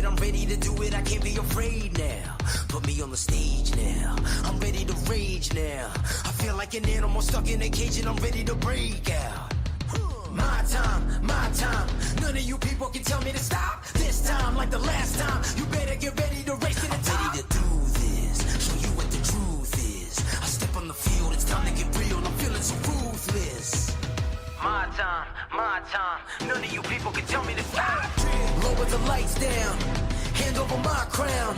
I'm ready to do it, I can't be afraid now. Put me on the stage now, I'm ready to rage now. I feel like an animal stuck in a cage and I'm ready to break out. My time, none of you people can tell me to stop. This time, like the last time, you better get ready to race to the top. I'm ready to do this, show you what the truth is. I step on the field, it's time to get real, I'm feeling so ruthless. My time, none of you people can tell me to stop. Lower the lights down, hand over my crown,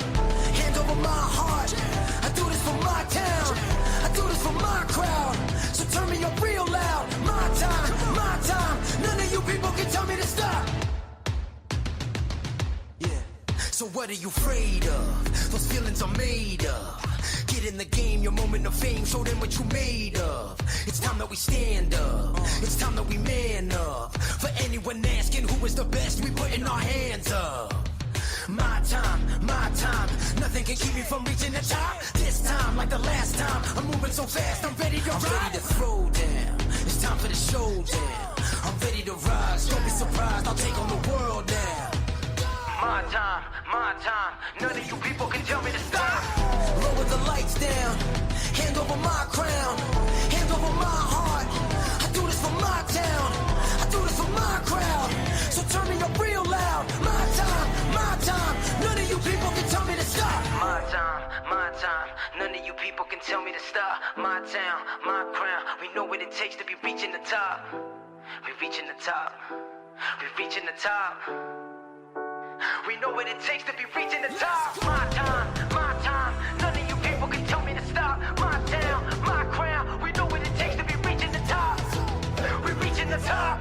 hand over my heart. I do this for my town, I do this for my crowd. So turn me up real loud. My time, none of you people can tell me to stop. Yeah. So what are you afraid of? Those feelings are made of. Get in the game, your moment of fame, show them what you made of. It's time that we stand up, it's time that we man up. For anyone asking who is the best, we putting our hands up. My time, nothing can keep me from reaching the top. This time, like the last time, I'm moving so fast, I'm ready to ride. I'm ready to throw down, it's time for the showdown. I'm ready to rise, don't be surprised, I'll take on the world now. My time, none of you people can tell me to stop. Lower the lights down, hand over my crown, hand over my heart. I do this for my town, I do this for my crowd. So turn me up real loud. My time, none of you people can tell me to stop. My time, none of you people can tell me to stop. My town, my crown, we know what it takes to be reaching the top. We're reaching the top, we're reaching the top. We know what it takes to be reaching the top. My time, none of you people can tell me to stop. My town, my crown, we know what it takes to be reaching the top. We're reaching the top,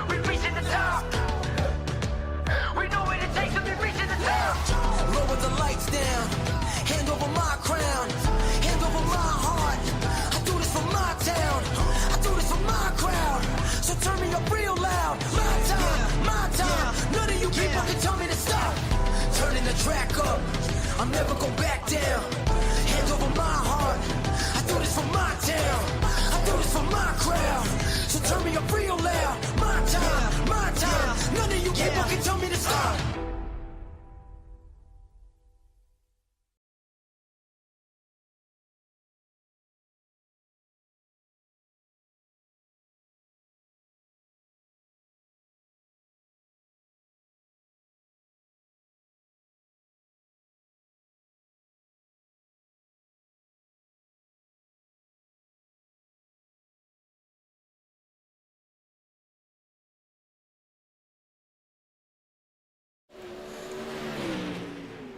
we're reaching the top. We know what it takes to be reaching the top. Lower the lights down, hand over my crown, hand over my heart. I do this for my town, I do this for my crowd. So turn me up real loud. My time, none of you people can tell me to stop. Turning the track up, I'm never going back down. Hand over my heart, I do this for my town, I do this for my crowd. So turn me up real loud. My time, none of you people can tell me to stop.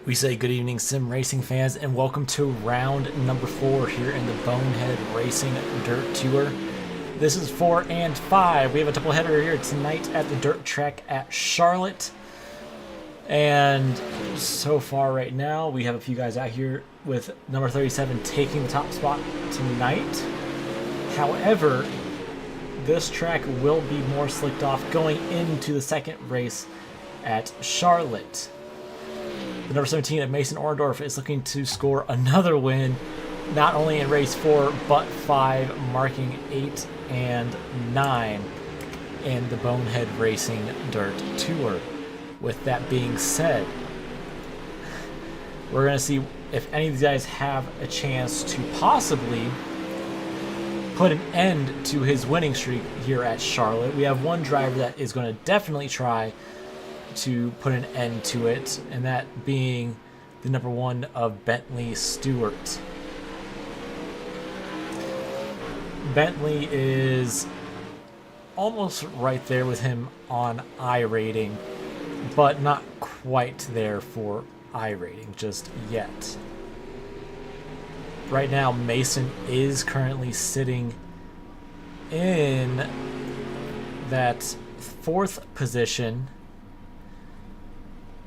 We say good evening, sim racing fans, and welcome to round number 4 here in the Bonehead Racing Dirt Tour. This is 4 and 5. We have a double header here tonight at the dirt track at Charlotte. And so far right now, we have a few guys out here with number 37 taking the top spot tonight. However, this track will be more slicked off going into the second race at Charlotte. The number 17 of Mason Orndorff is looking to score another win, not only in race 4, but 5, marking 8 and 9 in the Bonehead Racing Dirt Tour. With that being said, we're going to see if any of these guys have a chance to possibly put an end to his winning streak here at Charlotte. We have one driver that is going to definitely try to put an end to it, and that being the number 1 of Bentley Stewart. Bentley is almost right there with him on I rating, but not quite there for I rating just yet. Right now, Mason is currently sitting in that 4th position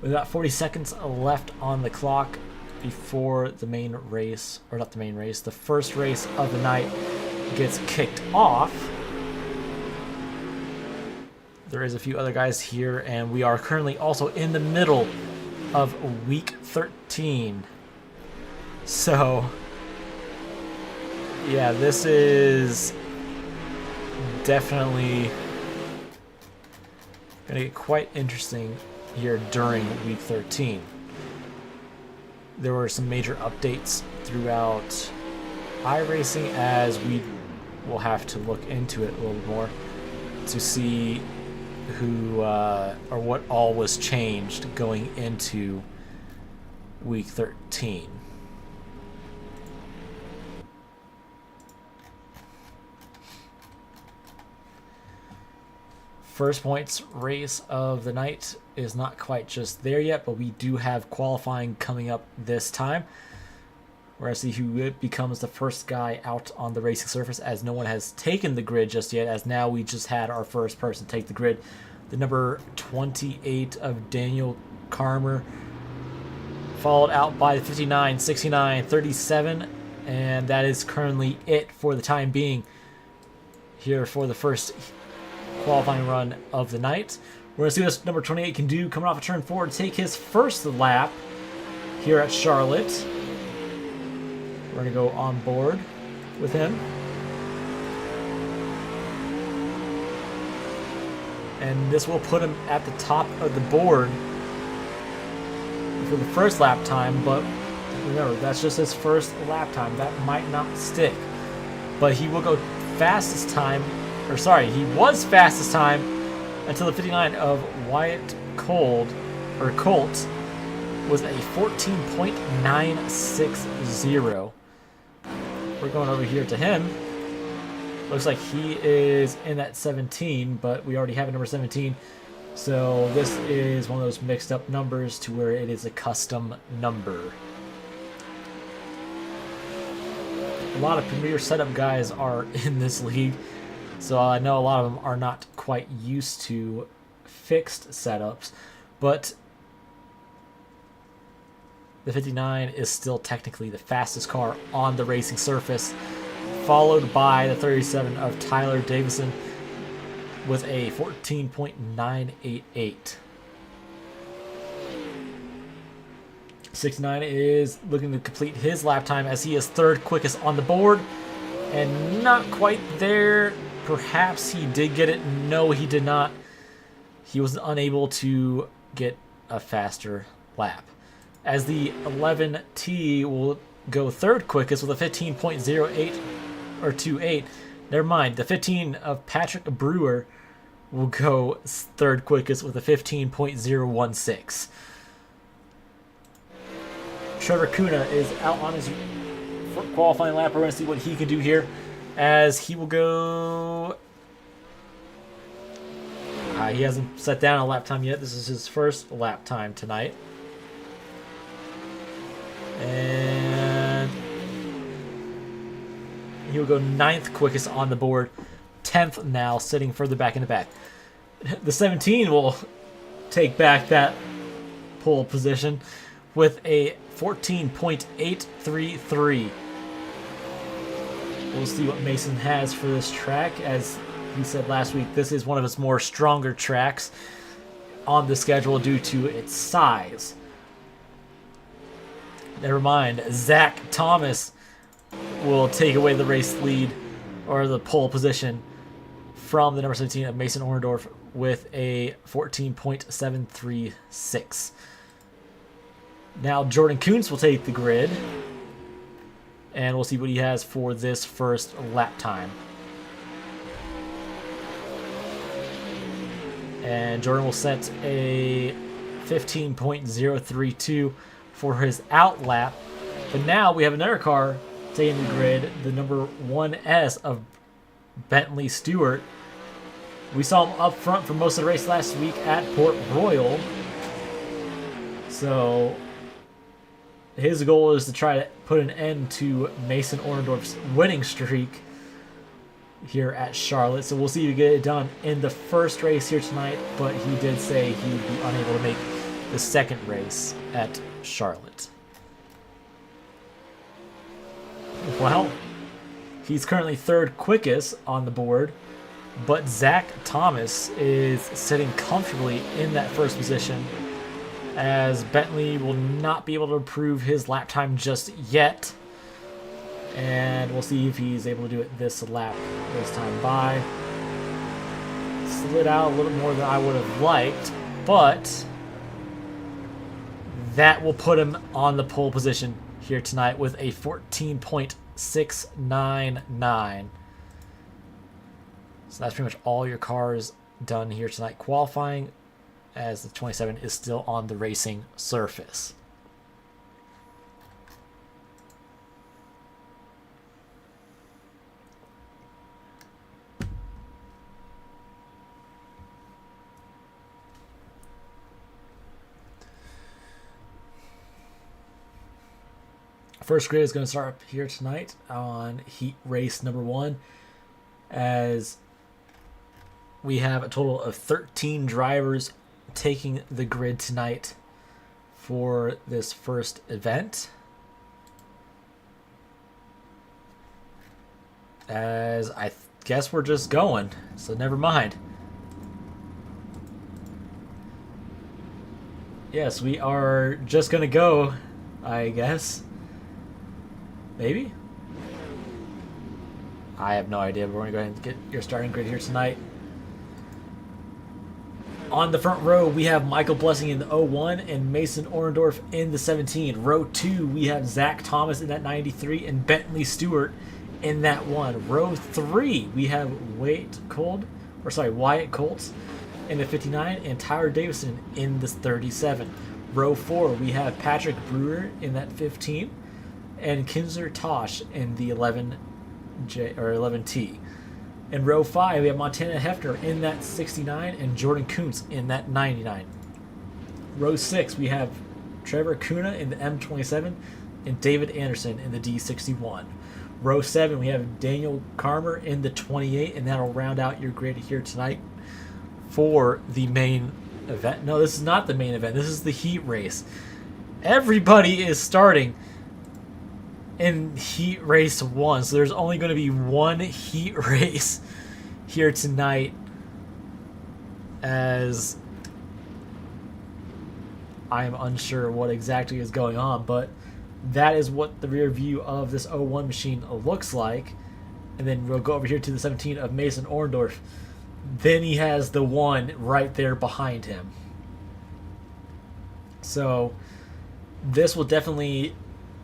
with about 40 seconds left on the clock before the main race, or not the main race, the first race of the night gets kicked off. There is a few other guys here, and we are currently also in the middle of week 13. So, yeah, this is definitely going to get quite interesting here during week 13. There were some major updates throughout iRacing, as we will have to look into it a little more to see who or what all was changed going into week 13. First points race of the night is not quite just there yet, but we do have qualifying coming up this time. We're going to see who becomes the first guy out on the racing surface, as no one has taken the grid just yet, as now we just had our first person take the grid. The number 28 of Daniel Karmer, followed out by the 59, 69, 37, and that is currently it for the time being here for the first qualifying run of the night. We're going to see what this number 28 can do coming off a turn 4 to take his first lap here at Charlotte. We're going to go on board with him. And this will put him at the top of the board for the first lap time, but remember, that's just his first lap time. That might not stick. But he will go fastest time, or sorry, he was fastest time until the 59 of Wyatt Colt was a 14.960. We're going over here to him. Looks like he is in that 17, but we already have a number 17. So this is one of those mixed up numbers to where it is a custom number. A lot of premier setup guys are in this league, so I know a lot of them are not quite used to fixed setups, but the 59 is still technically the fastest car on the racing surface, followed by the 37 of Tyler Davison with a 14.988. 69 is looking to complete his lap time as he is third quickest on the board, and not quite there. Perhaps he did get it. No, he did not. He was unable to get a faster lap, as the 11T will go third quickest with a 15.08 or 28. Never mind. The 15 of Patrick Brewer will go third quickest with a 15.016. Trevor Kuna is out on his qualifying lap. We're going to see what he can do here, as he will go... he hasn't set down a lap time yet. This is his first lap time tonight. And he'll go 9th quickest on the board, 10th now, sitting further back in the back. The 17 will take back that pole position with a 14.833. We'll see what Mason has for this track. As he said last week, this is one of his more stronger tracks on the schedule due to its size. Never mind, Zach Thomas will take away the race lead, or the pole position, from the number 17 of Mason Orndorff with a 14.736. Now Jordan Kuntz will take the grid, and we'll see what he has for this first lap time. And Jordan will set a 15.032 for his out lap. But now we have another car taking the grid, the number 1S of Bentley Stewart. We saw him up front for most of the race last week at Port Royal. So his goal is to try to put an end to Mason Orndorff's winning streak here at Charlotte. So we'll see if he get it done in the first race here tonight, but he did say he would be unable to make the second race at Charlotte. Well, he's currently third quickest on the board, but Zach Thomas is sitting comfortably in that first position, as Bentley will not be able to improve his lap time just yet. And we'll see if he's able to do it this lap, this time by. Slid out a little more than I would have liked, but that will put him on the pole position here tonight with a 14.699. So that's pretty much all your cars done here tonight qualifying, as the 27 is still on the racing surface. First grid is going to start up here tonight on heat race number 1, as we have a total of 13 drivers taking the grid tonight for this first event. As I guess we're just going, so never mind. Yes, we are just going to go, I guess. Maybe? I have no idea, but we're going to go ahead and get your starting grid here tonight. On the front row, we have Michael Blessing in the 01 and Mason Orendorff in the 17. Row 2, we have Zach Thomas in that 93 and Bentley Stewart in that 1. Row 3, we have Wyatt Colts in the 59 and Tyler Davison in the 37. Row 4, we have Patrick Brewer in that 15. And Kinzer Tosh in the 11T. In row 5, we have Montana Hefner in that 69 and Jordan Kuntz in that 99. Row 6, we have Trevor Kuna in the M27 and David Anderson in the D61. Row 7, we have Daniel Karmer in the 28, and that'll round out your grid here tonight for the main event. No, this is not the main event. This is the heat race. Everybody is starting in heat race 1, so there's only going to be one heat race here tonight, as I am unsure what exactly is going on, but that is what the rear view of this 01 machine looks like. And then we'll go over here to the 17 of Mason Orendorff. Then he has the 1 right there behind him. So this will definitely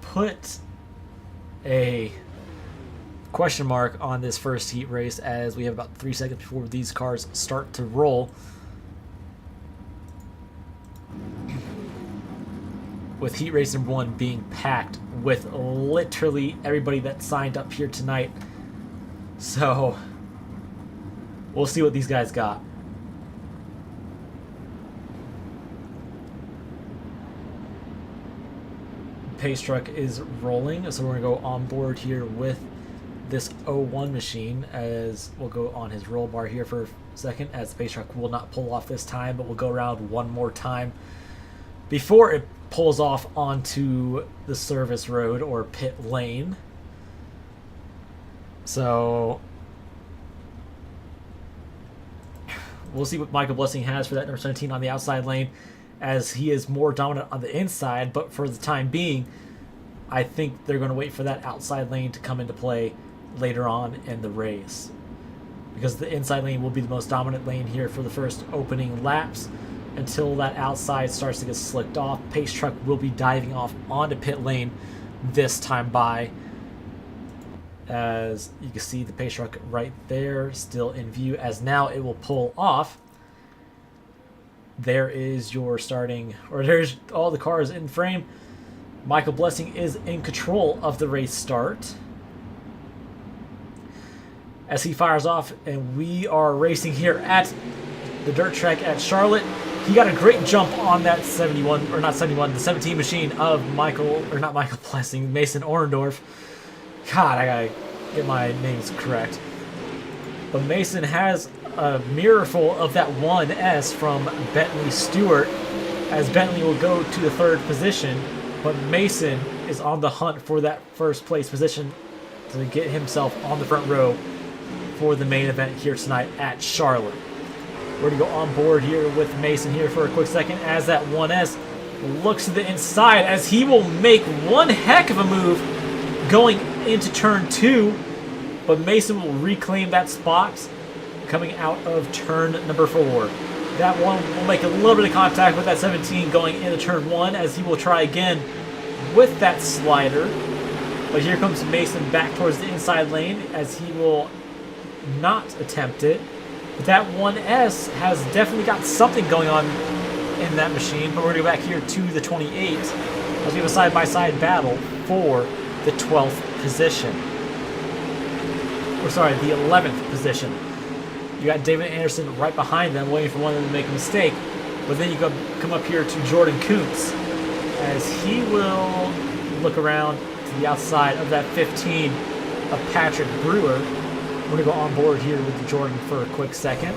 put a question mark on this first heat race, as we have about 3 seconds before these cars start to roll, with heat race number 1 being packed with literally everybody that signed up here tonight. So we'll see what these guys got. Pace truck is rolling, so we're going to go on board here with this 01 machine, as we'll go on his roll bar here for a second, as the pace truck will not pull off this time, but we'll go around one more time before it pulls off onto the service road or pit lane. So we'll see what Michael Blessing has for that number 17 on the outside lane, as he is more dominant on the inside, but for the time being, I think they're going to wait for that outside lane to come into play later on in the race, because the inside lane will be the most dominant lane here for the first opening laps until that outside starts to get slicked off. Pace truck will be diving off onto pit lane this time by, as you can see the pace truck right there still in view, as now it will pull off. There is your starting, or there's all the cars in frame. Michael Blessing is in control of the race start as he fires off, and we are racing here at the dirt track at Charlotte. He got a great jump on that 71, or not 71, the 17 machine of Michael Blessing, Mason Orendorff. God, I gotta get my names correct. But Mason has a mirror full of that 1S from Bentley Stewart, as Bentley will go to the 3rd position, but Mason is on the hunt for that 1st place position to get himself on the front row for the main event here tonight at Charlotte. We're going to go on board here with Mason here for a quick second, as that 1S looks to the inside, as he will make one heck of a move going into turn 2, but Mason will reclaim that spot coming out of turn number 4. That one will make a little bit of contact with that 17 going into turn 1 as he will try again with that slider. But here comes Mason back towards the inside lane as he will not attempt it. But that 1S has definitely got something going on in that machine. But we're going to go back here to the 28 as we have a side-by-side battle for the 12th position. Or sorry, the 11th position. You got David Anderson right behind them, waiting for one of them to make a mistake. But then you come up here to Jordan Kuntz as he will look around to the outside of that 15 of Patrick Brewer. We're going to go on board here with Jordan for a quick second.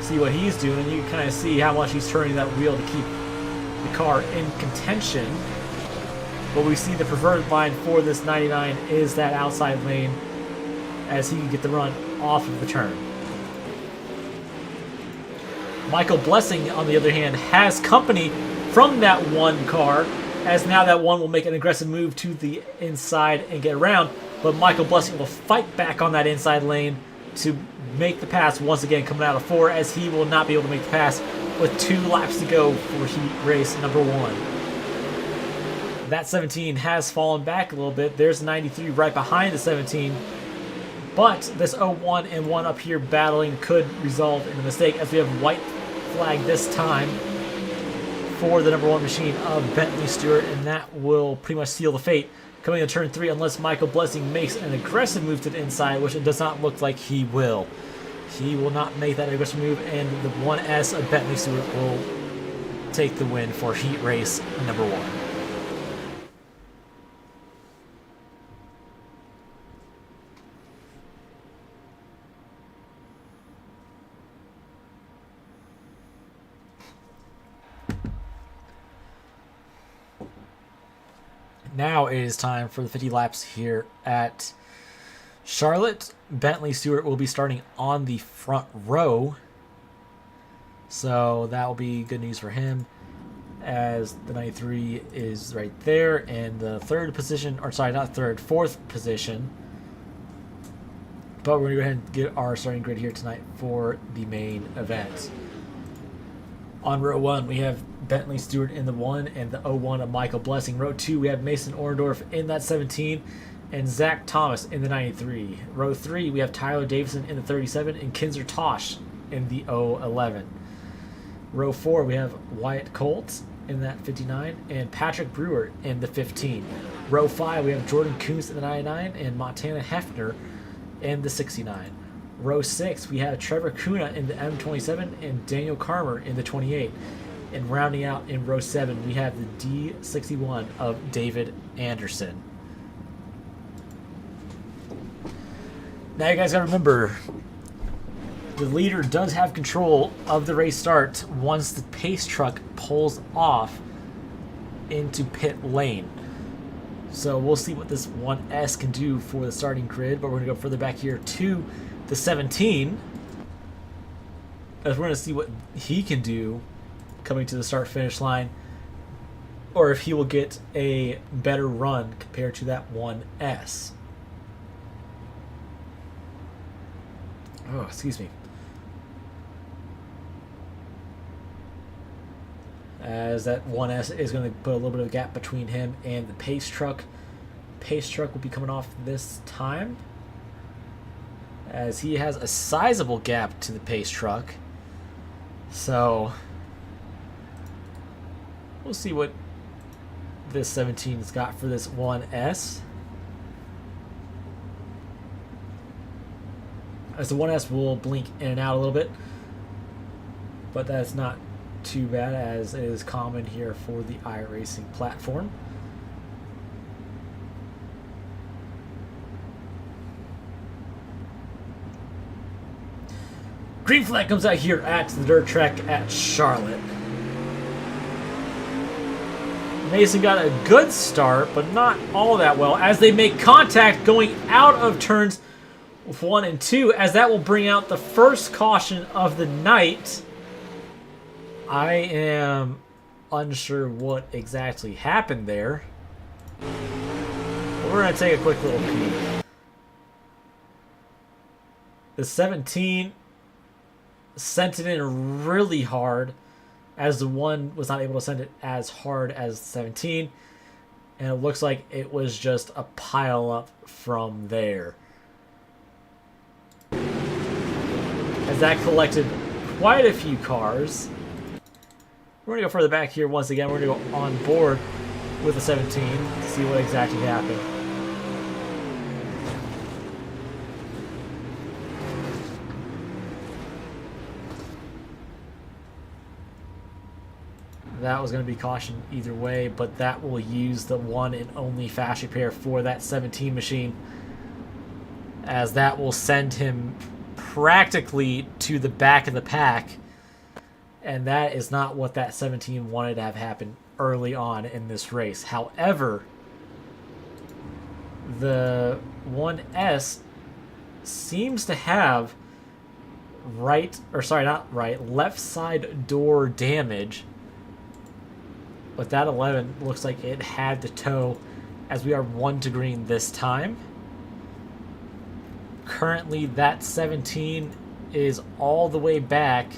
See what he's doing. You can kind of see how much he's turning that wheel to keep the car in contention. But we see the preferred line for this 99 is that outside lane as he can get the run off of the turn. Michael Blessing, on the other hand, has company from that one car, as now that one will make an aggressive move to the inside and get around, but Michael Blessing will fight back on that inside lane to make the pass once again coming out of 4, as he will not be able to make the pass with 2 laps to go for heat race number 1. That 17 has fallen back a little bit. There's 93 right behind the 17. But this 01 and 1 up here battling could resolve in a mistake, as we have white flag this time for the number 1 machine of Bentley Stewart, and that will pretty much seal the fate coming to turn 3 unless Michael Blessing makes an aggressive move to the inside, which it does not look like he will. He will not make that aggressive move, and the 1S of Bentley Stewart will take the win for heat race number 1. Now it is time for the 50 laps here at Charlotte. Bentley Stewart will be starting on the front row, so that will be good news for him, as the 93 is right there, and the third position, or sorry, not third, fourth position. But we're going to go ahead and get our starting grid here tonight for the main event. On row 1, we have Bentley Stewart in the 1 and the 01 of Michael Blessing. Row 2, we have Mason Orendorf in that 17 and Zach Thomas in the 93. Row 3, we have Tyler Davison in the 37 and Kinzer Tosh in the 011. Row 4, we have Wyatt Colt in that 59 and Patrick Brewer in the 15. Row 5, we have Jordan Kuntz in the 99 and Montana Hefner in the 69. Row 6, we have Trevor Kuna in the M27 and Daniel Karmer in the 28. And rounding out in row 7, we have the D61 of David Anderson. Now you guys gotta remember, the leader does have control of the race start once the pace truck pulls off into pit lane. So we'll see what this 1S can do for the starting grid, but we're gonna go further back here to the 17, as we're going to see what he can do coming to the start-finish line, or if he will get a better run compared to that 1S. Oh, excuse me. As that 1S is going to put a little bit of a gap between him and the pace truck. Pace truck will be coming off this time, as he has a sizable gap to the pace truck. So we'll see what this 17's got for this 1S. As the 1S will blink in and out a little bit, but that's not too bad, as it is common here for the iRacing platform. Green flag comes out here at the dirt track at Charlotte. Mason got a good start, but not all that well, as they make contact going out of turns 1 and 2, as that will bring out the first caution of the night. I am unsure what exactly happened there. We're going to take a quick little peek. The 17 sent it in really hard, as the 1 was not able to send it as hard as 17. And it looks like it was just a pile up from there. As that collected quite a few cars. We're going to go further back here once again. We're going to go on board with the 17 to see what exactly happened. That was going to be caution either way, but that will use the one and only fast repair for that 17 machine, as that will send him practically to the back of the pack, and that is not what that 17 wanted to have happen early on in this race. However, the 1S seems to have left side door damage. But that 11 looks like it had to tow, as we are 1 to green this time. Currently, that 17 is all the way back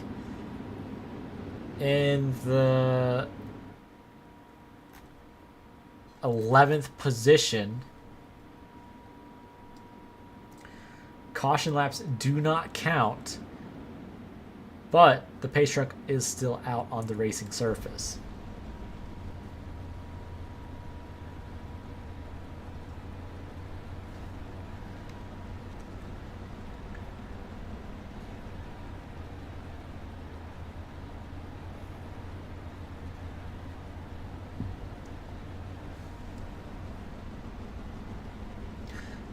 in the 11th position. Caution laps do not count, but the pace truck is still out on the racing surface.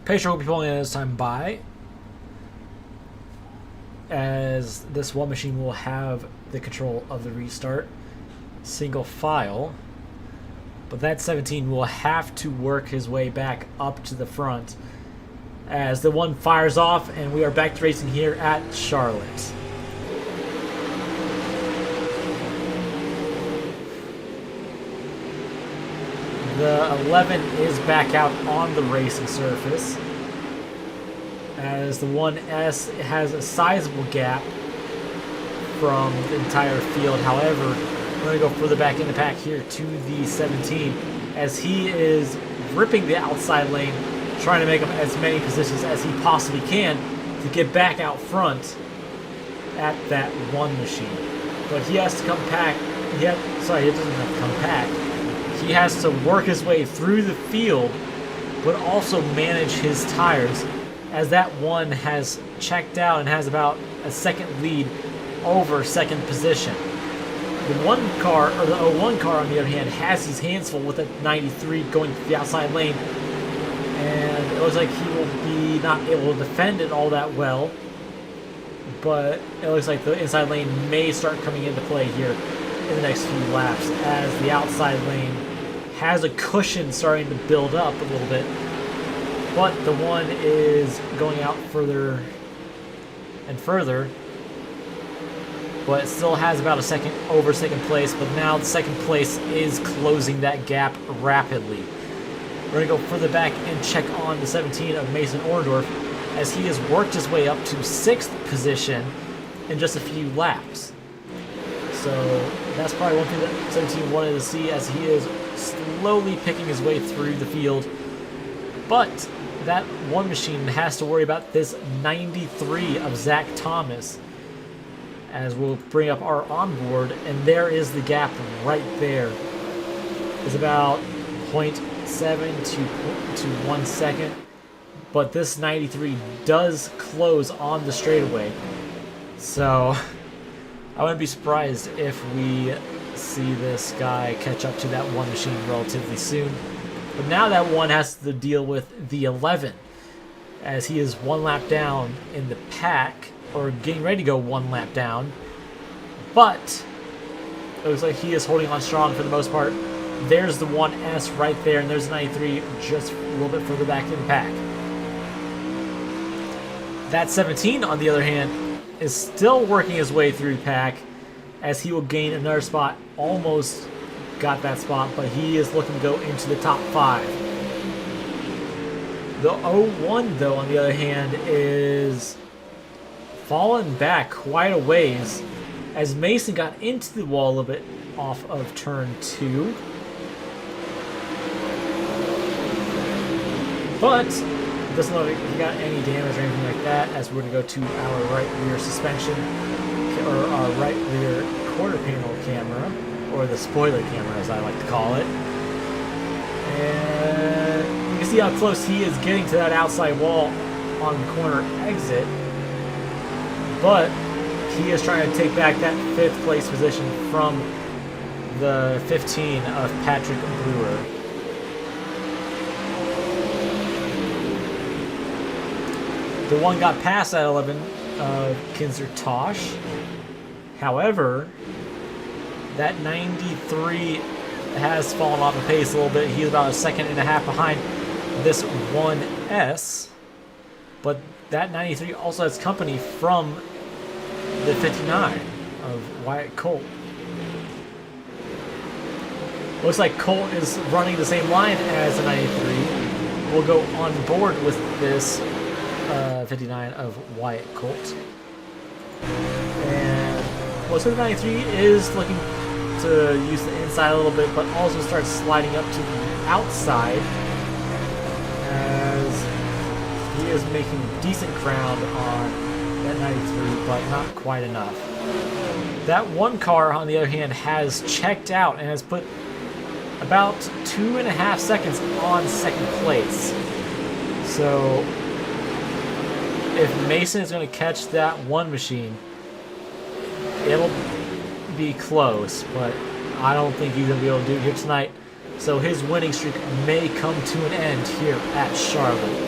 Pacer will be pulling in this time by, as this one machine will have the control of the restart single file, but that 17 will have to work his way back up to the front as the 1 fires off, and we are back to racing here at Charlotte. The 11 is back out on the racing surface, as the 1S has a sizable gap from the entire field. However, we're going to go further back in the pack here to the 17, as he is ripping the outside lane, trying to make up as many positions as he possibly can to get back out front at that 1 machine. But he has to come back. He doesn't have to come back. He has to work his way through the field, but also manage his tires, as that 1 has checked out and has about a second lead over second position. The 1 car, or the 01 car, on the other hand, has his hands full with a 93 going to the outside lane, and it looks like he will be not able to defend it all that well, but it looks like the inside lane may start coming into play here in the next few laps, as the outside lane has a cushion starting to build up a little bit, but the 1 is going out further and further, but it still has about a second over second place, but now the second place is closing that gap rapidly. We're going to go further back and check on the 17 of Mason Orndorff, as he has worked his way up to 6th position in just a few laps. So that's probably one thing that 17 wanted to see, as he is slowly picking his way through the field. But that 1 machine has to worry about this 93 of Zach Thomas, as we'll bring up our onboard, and there is the gap right there. It's about 0.7 to 1 second, but this 93 does close on the straightaway. So I wouldn't be surprised if we see this guy catch up to that 1 machine relatively soon. But now that 1 has to deal with the 11, as he is 1 lap down in the pack, or getting ready to go 1 lap down. But it looks like he is holding on strong for the most part. There's the 1S right there, and there's the 93 just a little bit further back in the pack. That 17, on the other hand, is still working his way through the pack, as he will gain another spot. Almost got that spot, but he is looking to go into the top 5. The 01, though, on the other hand, is fallen back quite a ways as Mason got into the wall a little bit off of turn 2. But doesn't look like he got any damage or anything like that, as we're going to go to our right rear suspension, or our right rear quarter panel camera, or the spoiler camera as I like to call it. And you can see how close he is getting to that outside wall on the corner exit. But he is trying to take back that 5th place position from the 15 of Patrick Brewer. The one got past that 11 of Kinzer Tosh. However, that 93 has fallen off the pace a little bit. He's about a second and a half behind this 1S. But that 93 also has company from the 59 of Wyatt Colt. Looks like Colt is running the same line as the 93. We'll go on board with this 59 of Wyatt Colt. And looks like the 93 is looking to use the inside a little bit, but also starts sliding up to the outside as he is making decent ground on that 93, but not quite enough. That one car, on the other hand, has checked out and has put about 2.5 seconds on second place. So if Mason is going to catch that one machine, it'll be close, but I don't think he's going to be able to do it here tonight. So his winning streak may come to an end here at Charlotte.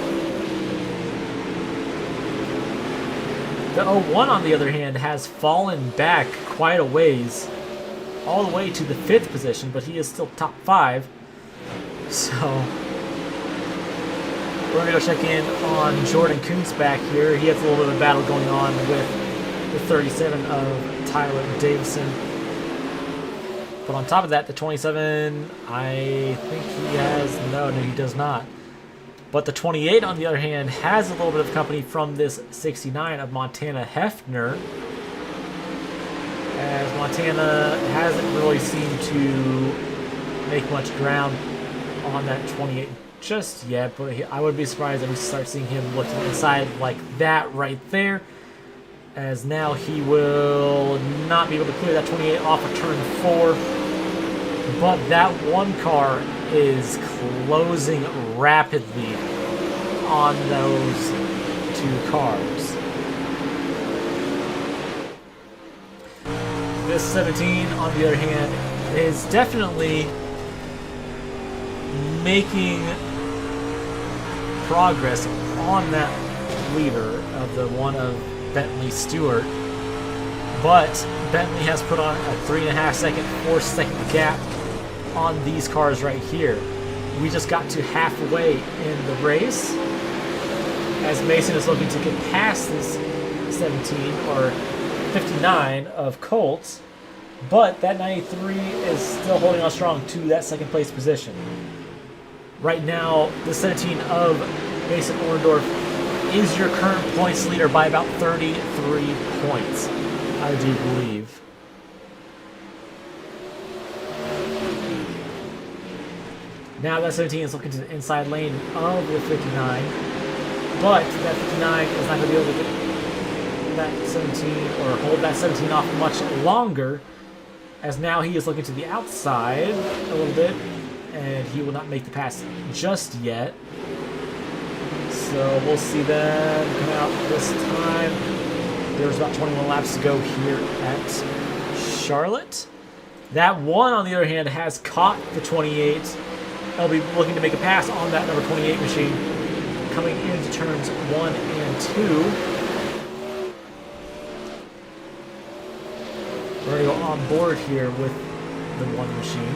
The 01, on the other hand, has fallen back quite a ways, all the way to the 5th position, but he is still top 5. So we're going to go check in on Jordan Kuntz back here. He has a little bit of a battle going on with the 37 of Tyler Davison. But on top of that, the 27, I think he has, no, he does not. But the 28, on the other hand, has a little bit of company from this 69 of Montana Hefner, as Montana hasn't really seemed to make much ground on that 28 just yet, but I would be surprised if we start seeing him looking inside like that right there, as now he will not be able to clear that 28 off of turn 4, but that one car is closing rapidly on those 2 cars. This 17, on the other hand, is definitely making progress on that leader of the one of Bentley Stewart, but Bentley has put on a 3.5 second, 4 second gap on these cars right here. We just got to halfway in the race as Mason is looking to get past this 17 or 59 of Colts, but that 93 is still holding on strong to that second place position. Right now, the 17 of Mason Orndorff is your current points leader by about 33 points, I do believe. Now that 17 is looking to the inside lane of the 59, but that 59 is not going to be able to get that 17 or hold that 17 off much longer, as now he is looking to the outside a little bit, and he will not make the pass just yet. So we'll see them come out this time. There's about 21 laps to go here at Charlotte. That one, on the other hand, has caught the 28. They'll be looking to make a pass on that number 28 machine coming into turns 1 and 2. We're going to go on board here with the one machine.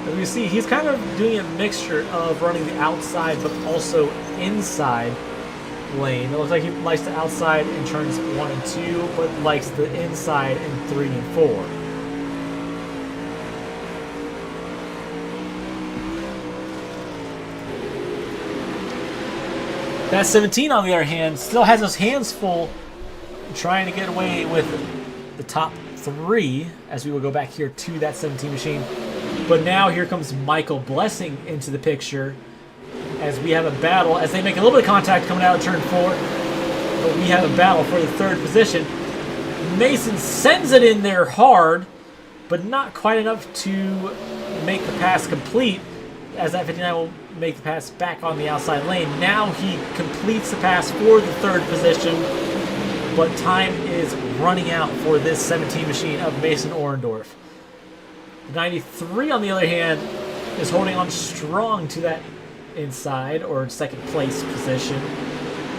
As we see, he's kind of doing a mixture of running the outside but also inside lane. It looks like he likes the outside in turns 1 and 2, but likes the inside in 3 and 4. That 17, on the other hand, still has his hands full trying to get away with the top 3 as we will go back here to that 17 machine. But now here comes Michael Blessing into the picture as we have a battle as they make a little bit of contact coming out of turn 4. But we have a battle for the 3rd position. Mason sends it in there hard, but not quite enough to make the pass complete, as that 59 will make the pass back on the outside lane. Now he completes the pass for the 3rd position, but time is running out for this 17 machine of Mason Orendorff. 93, on the other hand, is holding on strong to that inside or 2nd place position,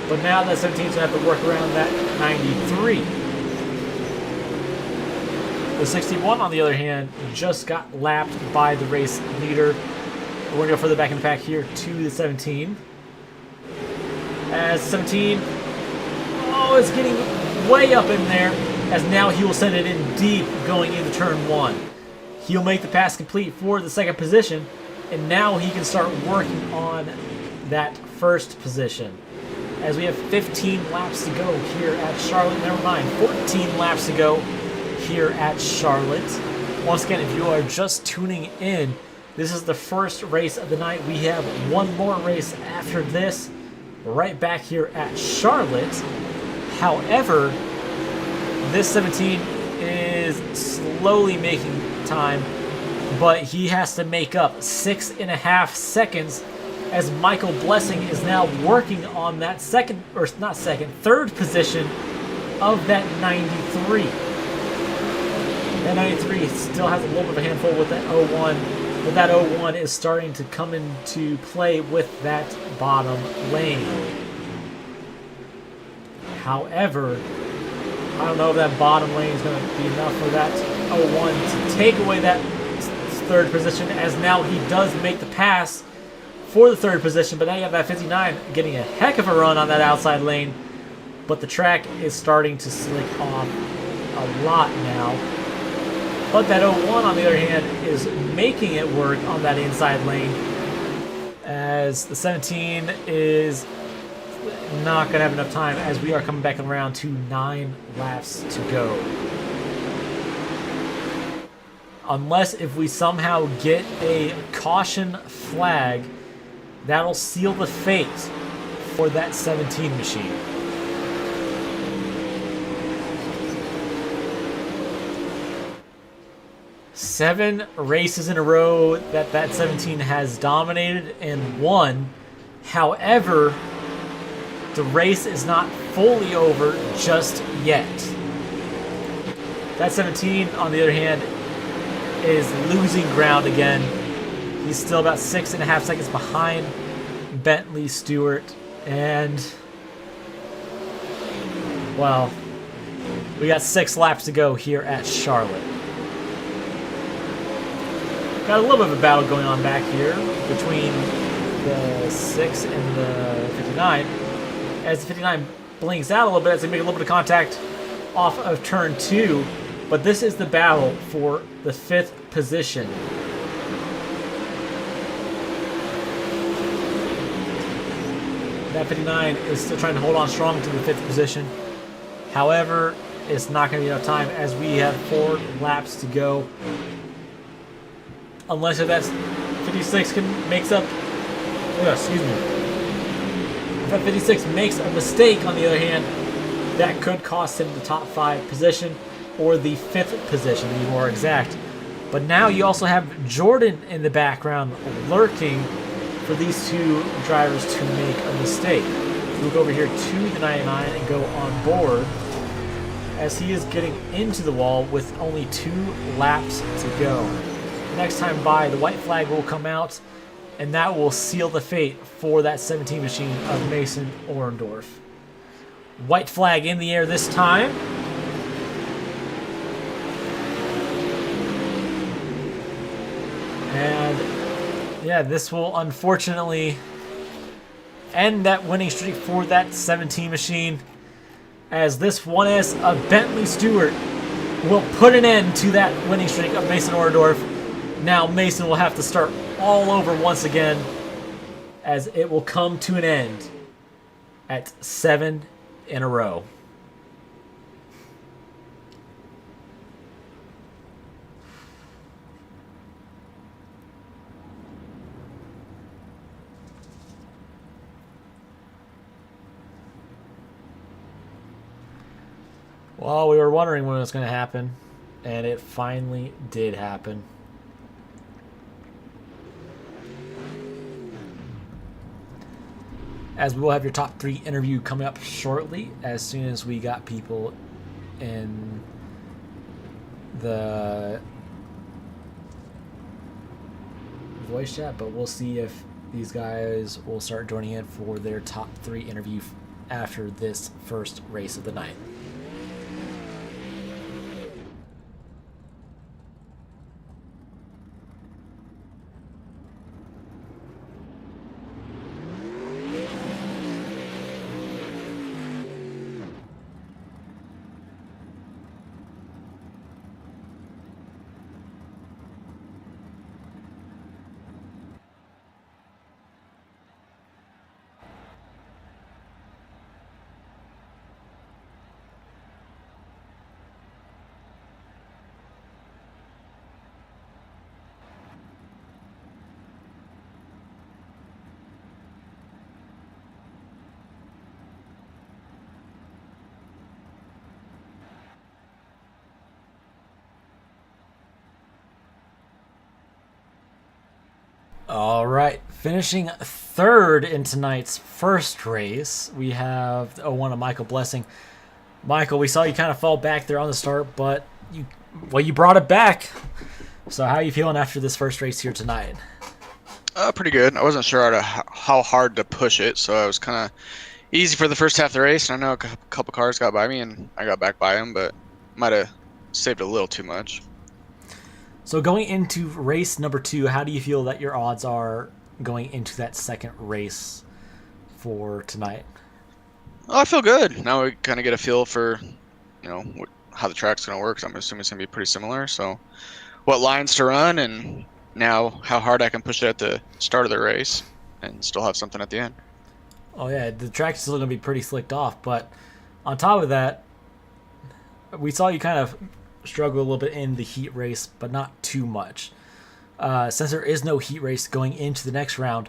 but now that 17 is going to have to work around that 93. The 61, on the other hand, just got lapped by the race leader. We're going to go further back in the pack here to the 17. As 17, it's getting way up in there, as now he will send it in deep going into turn 1. He'll make the pass complete for the 2nd position, and now he can start working on that 1st position. As we have 15 laps to go here at Charlotte, never mind, 14 laps to go here at Charlotte. Once again, if you are just tuning in, this is the 1st race of the night. We have one more race after this, right back here at Charlotte. However, this 17 is slowly making time, but he has to make up 6.5 seconds as Michael Blessing is now working on that 3rd position of that 93. That 93 still has a little bit of a handful with that 01, but that 01 is starting to come into play with that bottom lane. However, I don't know if that bottom lane is going to be enough for that 01 to take away that 3rd position, as now he does make the pass for the 3rd position, but now you have that 59 getting a heck of a run on that outside lane, but the track is starting to slick off a lot now. But that 01, on the other hand, is making it work on that inside lane, as the 17 is not going to have enough time, as we are coming back around to 9 laps to go. Unless if we somehow get a caution flag, that'll seal the fate for that 17 machine. Seven races in a row that 17 has dominated and won. However, the race is not fully over just yet. That 17, on the other hand, is losing ground again. He's still about 6.5 seconds behind Bentley Stewart. And, well, we got 6 laps to go here at Charlotte. Got a little bit of a battle going on back here between the 6 and the 59. As the 59 blinks out a little bit as they make a little bit of contact off of turn 2. But this is the battle for the 5th position. That 59 is still trying to hold on strong to the 5th position. However, it's not going to be enough time as we have 4 laps to go. Unless if that 56 makes up... excuse me. If that 56 makes a mistake, on the other hand, that could cost him the top 5 position, or the 5th position, to be more exact. But now you also have Jordan in the background lurking for these 2 drivers to make a mistake. We'll go over here to the 99 and go on board, as he is getting into the wall with only 2 laps to go. Next time by, the white flag will come out, and that will seal the fate for that 17 machine of Mason Orendorff. White flag in the air this time. And yeah, this will unfortunately end that winning streak for that 17 machine, as this 1S of Bentley Stewart will put an end to that winning streak of Mason Orendorff. Now Mason will have to start all over once again, as it will come to an end. at 7 in a row. Well, we were wondering when it was going to happen, and it finally did happen. As we will have your top 3 interview coming up shortly, as soon as we got people in the voice chat, but we'll see if these guys will start joining in for their top 3 interview after this first race of the night. All right, finishing third in tonight's first race, we have the 01 of Michael Blessing. Michael, we saw you kind of fall back there on the start, but you brought it back. So how are you feeling after this first race here tonight? Pretty good. I wasn't sure how hard to push it, so it was kind of easy for the first half of the race. And I know a couple cars got by me, and I got back by them, but might have saved a little too much. So going into race number 2, how do you feel that your odds are going into that second race for tonight? Oh, I feel good. Now we kind of get a feel for, how the track's going to work. So I'm assuming it's going to be pretty similar. So what lines to run, and now how hard I can push it at the start of the race and still have something at the end. Oh yeah, the track's still going to be pretty slicked off. But on top of that, we saw you kind of struggle a little bit in the heat race, but not too much. Since there is no heat race going into the next round,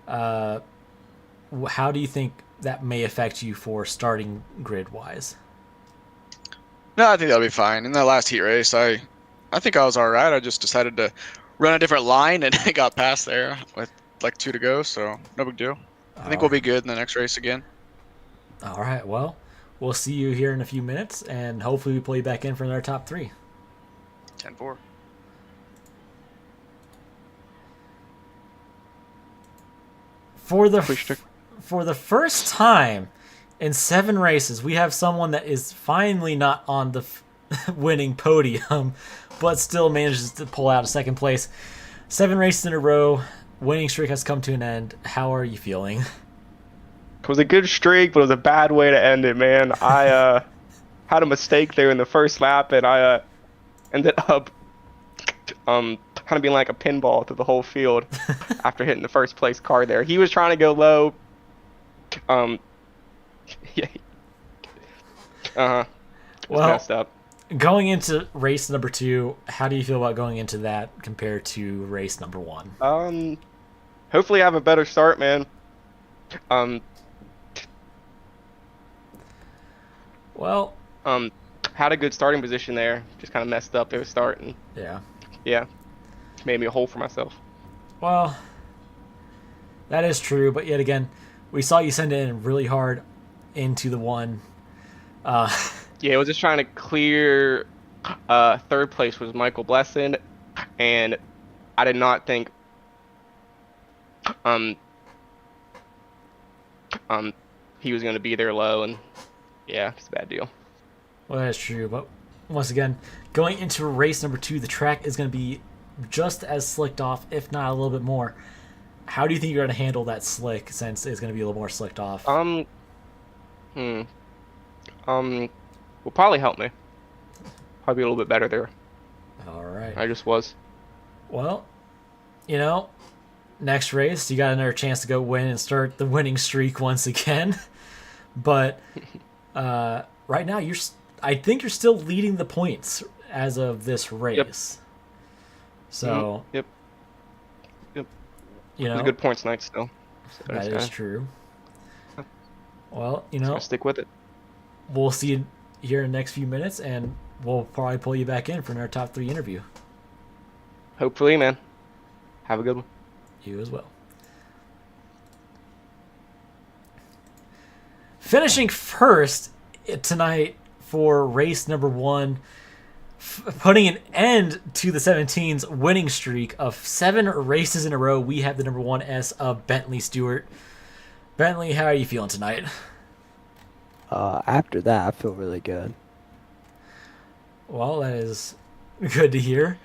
how do you think that may affect you for starting grid-wise? No, I think that'll be fine. In that last heat race, I think I was all right. I just decided to run a different line, and I got past there with like 2 to go, so no big deal. I think we'll be good in the next race again. All right, well, we'll see you here in a few minutes, and hopefully we pull you back in for another top 3. 10-4. For the first time in 7 races, we have someone that is finally not on the winning podium, but still manages to pull out a second place. 7 races in a row, winning streak has come to an end. How are you feeling? It was a good streak, but it was a bad way to end it, man. I had a mistake there in the first lap, and I ended up kind of being like a pinball to the whole field after hitting the first place car there. He was trying to go low. Yeah. Well, messed up. Going into race number 2, how do you feel about going into that compared to race number 1? Hopefully I have a better start, man. Well, had a good starting position there. Just kind of messed up there starting. Yeah. Made me a hole for myself. Well, that is true, but yet again, we saw you send it in really hard into the 1. Yeah, I was just trying to clear. Third place was Michael Blessing, and I did not think he was going to be there low, and yeah, it's a bad deal. Well, that is true, but once again, going into race number 2, the track is going to be just as slicked off, if not a little bit more. How do you think you're going to handle that slick, since it's going to be a little more slicked off? Will probably help me. Probably be a little bit better there. All right. I just was. Well, next race, you got another chance to go win and start the winning streak once again. But right now, I think you're still leading the points as of this race. So, Yep. you It was know, a good points night still. So that is true. Well, Gonna stick with it. we'll see you here in the next few minutes, and we'll probably pull you back in for our top 3 interview. Hopefully, man. Have a good one. You as well. Finishing first tonight for race number 1, putting an end to the 17's winning streak of 7 races in a row. We have the number 1S of Bentley Stewart. Bentley, how are you feeling tonight? After that, I feel really good. Well, that is good to hear.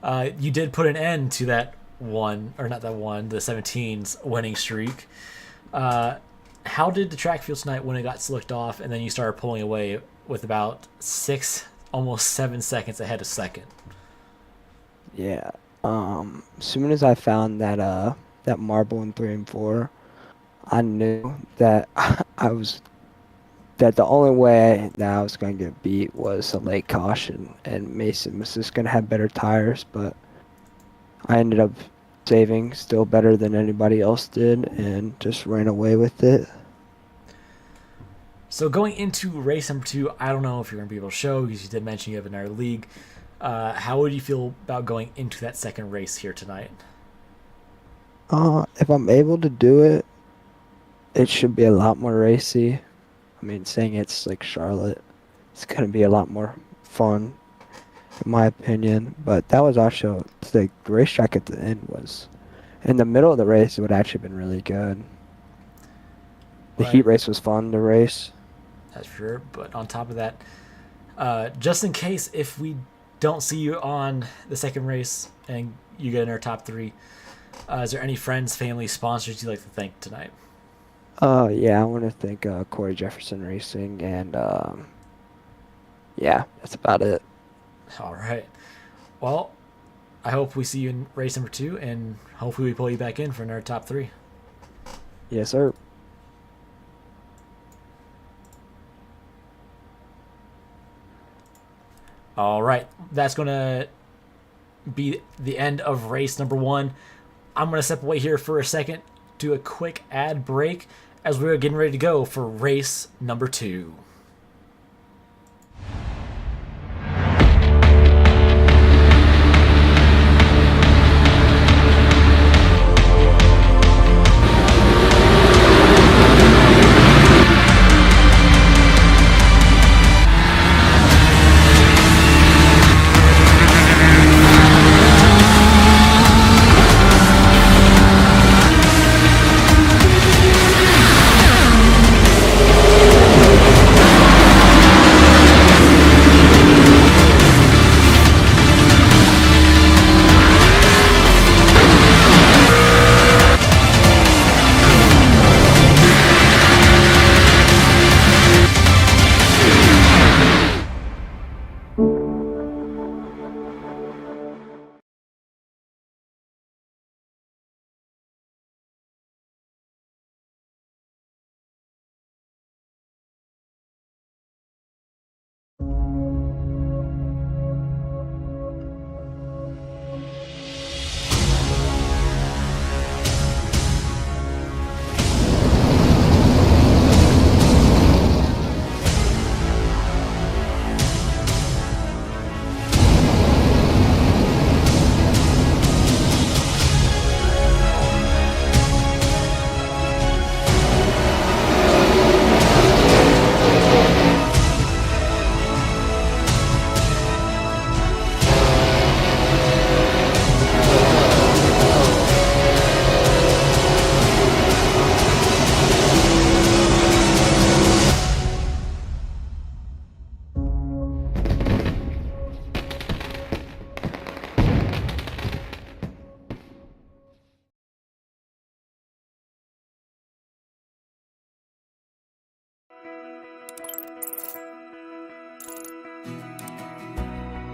You did put an end to that the 17's winning streak. How did the track feel tonight when it got slicked off and then you started pulling away with about 6, almost 7 seconds ahead of second? Yeah. As soon as I found that marble in 3 and 4, I knew that that the only way that I was going to get beat was a late caution, and Mason was just going to have better tires, but I ended up saving still better than anybody else did and just ran away with it. So going into race number 2, I don't know if you're going to be able to show, because you did mention you have another league. How would you feel about going into that second race here tonight? If I'm able to do it, it should be a lot more racy. I mean, saying it's like Charlotte, it's going to be a lot more fun, in my opinion. But that was also, the racetrack at the end was, in the middle of the race, it would actually been really good. The Right. heat race was fun to race. That's for sure. But on top of that, just in case if we don't see you on the second race and you get in our top 3, is there any friends, family, sponsors you'd like to thank tonight? Yeah, I want to thank Corey Jefferson Racing, and yeah, that's about it. All right. Well, I hope we see you in race number 2, and hopefully we pull you back in for another top 3. Yes, sir. All right. That's going to be the end of race number 1. I'm going to step away here for a second, do a quick ad break as we're getting ready to go for race number 2.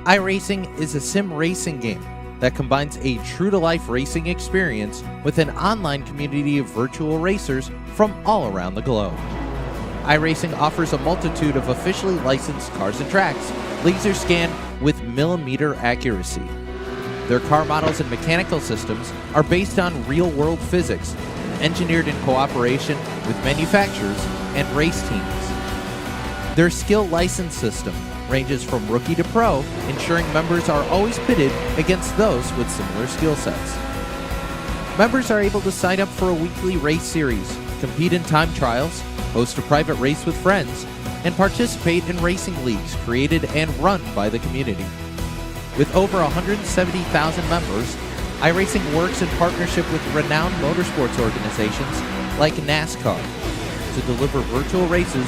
iRacing is a sim racing game that combines a true-to-life racing experience with an online community of virtual racers from all around the globe. iRacing offers a multitude of officially licensed cars and tracks, laser scanned with millimeter accuracy. Their car models and mechanical systems are based on real-world physics and engineered in cooperation with manufacturers and race teams. Their skill license system ranges from rookie to pro, ensuring members are always pitted against those with similar skill sets. Members are able to sign up for a weekly race series, compete in time trials, host a private race with friends, and participate in racing leagues created and run by the community. With over 170,000 members, iRacing works in partnership with renowned motorsports organizations like NASCAR to deliver virtual races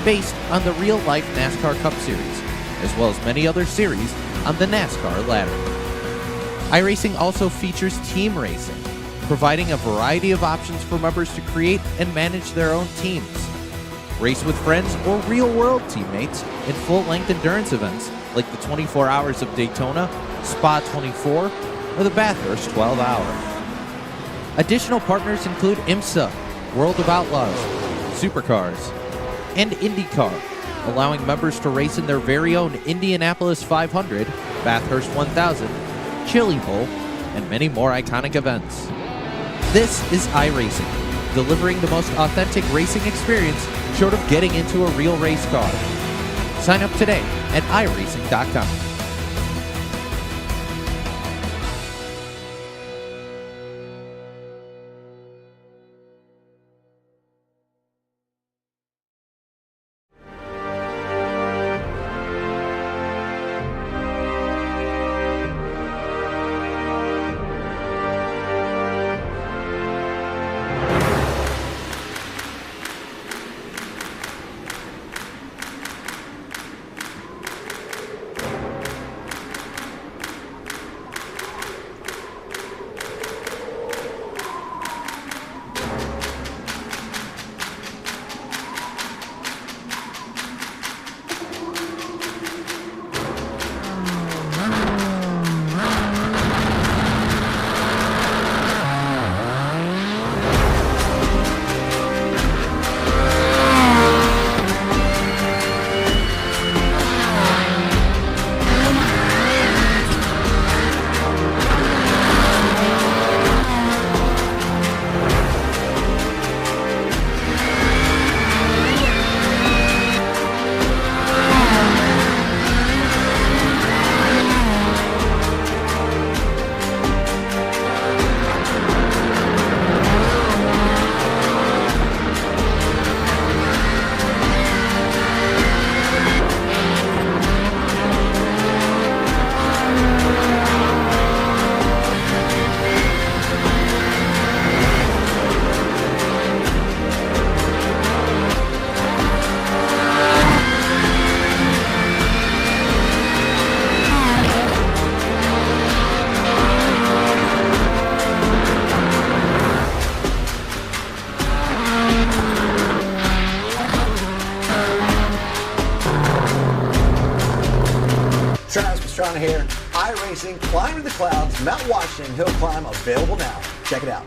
based on the real-life NASCAR Cup Series, as well as many other series on the NASCAR ladder. iRacing also features team racing, providing a variety of options for members to create and manage their own teams. Race with friends or real-world teammates in full-length endurance events like the 24 Hours of Daytona, Spa 24, or the Bathurst 12 Hour. Additional partners include IMSA, World of Outlaws, Supercars, and IndyCar, allowing members to race in their very own Indianapolis 500, Bathurst 1000, Chili Bowl, and many more iconic events. This is iRacing, delivering the most authentic racing experience short of getting into a real race car. Sign up today at iRacing.com. Pastrana here. iRacing, Climb to the Clouds, Mount Washington Hill Climb, available now. Check it out.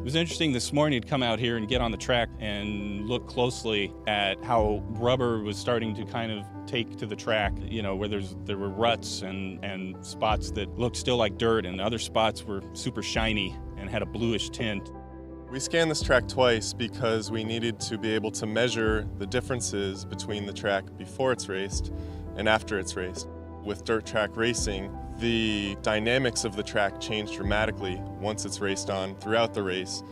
was interesting this morning to come out here and get on the track and look closely at how rubber was starting to kind of take to the track, you know, where there were ruts and spots that looked still like dirt, and other spots were super shiny and had a bluish tint. We scanned this track twice because we needed to be able to measure the differences between the track before it's raced and after it's raced. With dirt track racing, the dynamics of the track change dramatically once it's raced on throughout the race.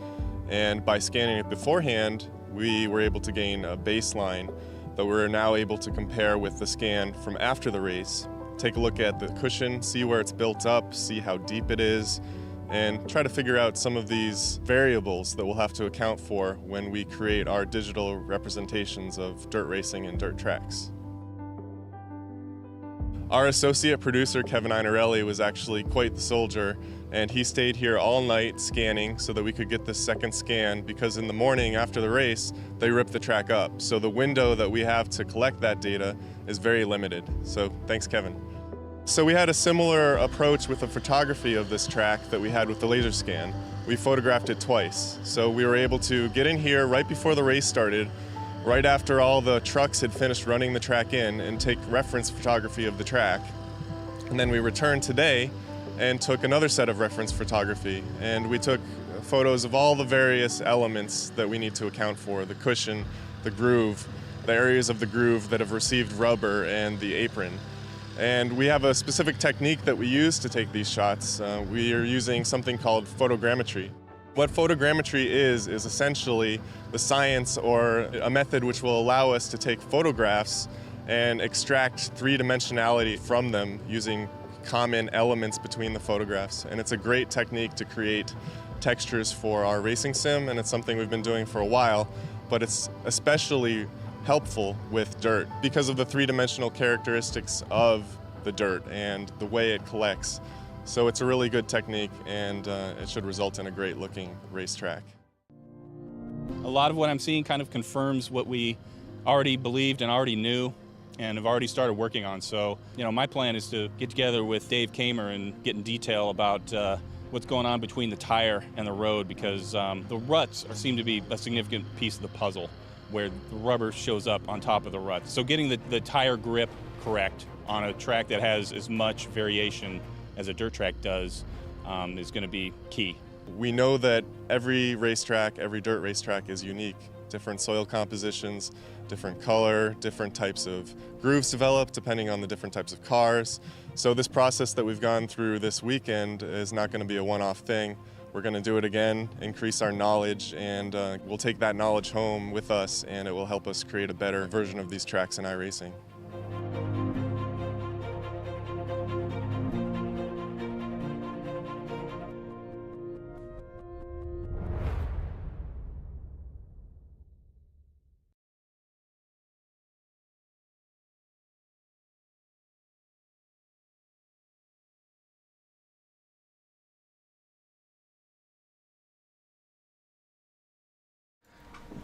And by scanning it beforehand, we were able to gain a baseline that we're now able to compare with the scan from after the race. Take a look at the cushion, see where it's built up, see how deep it is, and try to figure out some of these variables that we'll have to account for when we create our digital representations of dirt racing and dirt tracks. Our associate producer, Kevin Einarelli, was actually quite the soldier, and he stayed here all night scanning so that we could get this second scan, because in the morning after the race, they ripped the track up. So the window that we have to collect that data is very limited. So thanks, Kevin. So we had a similar approach with the photography of this track that we had with the laser scan. We photographed it twice. So we were able to get in here right before the race started, right after all the trucks had finished running the track in, and take reference photography of the track. And then we returned today and took another set of reference photography. And we took photos of all the various elements that we need to account for: the cushion, the groove, the areas of the groove that have received rubber, and the apron. And we have a specific technique that we use to take these shots. We are using something called photogrammetry. What photogrammetry is essentially the science or a method which will allow us to take photographs and extract three-dimensionality from them using common elements between the photographs. And it's a great technique to create textures for our racing sim, and it's something we've been doing for a while, but it's especially helpful with dirt because of the three-dimensional characteristics of the dirt and the way it collects. So it's a really good technique, and it should result in a great looking racetrack. A lot of what I'm seeing kind of confirms what we already believed and already knew and have already started working on. So, you know, my plan is to get together with Dave Kamer and get in detail about what's going on between the tire and the road, because the ruts seem to be a significant piece of the puzzle, where the rubber shows up on top of the rut. So getting the tire grip correct on a track that has as much variation as a dirt track does is going to be key. We know that every racetrack, every dirt racetrack is unique. Different soil compositions, different color, different types of grooves develop depending on the different types of cars. So this process that we've gone through this weekend is not going to be a one-off thing. We're going to do it again, increase our knowledge, and we'll take that knowledge home with us, and it will help us create a better version of these tracks in iRacing.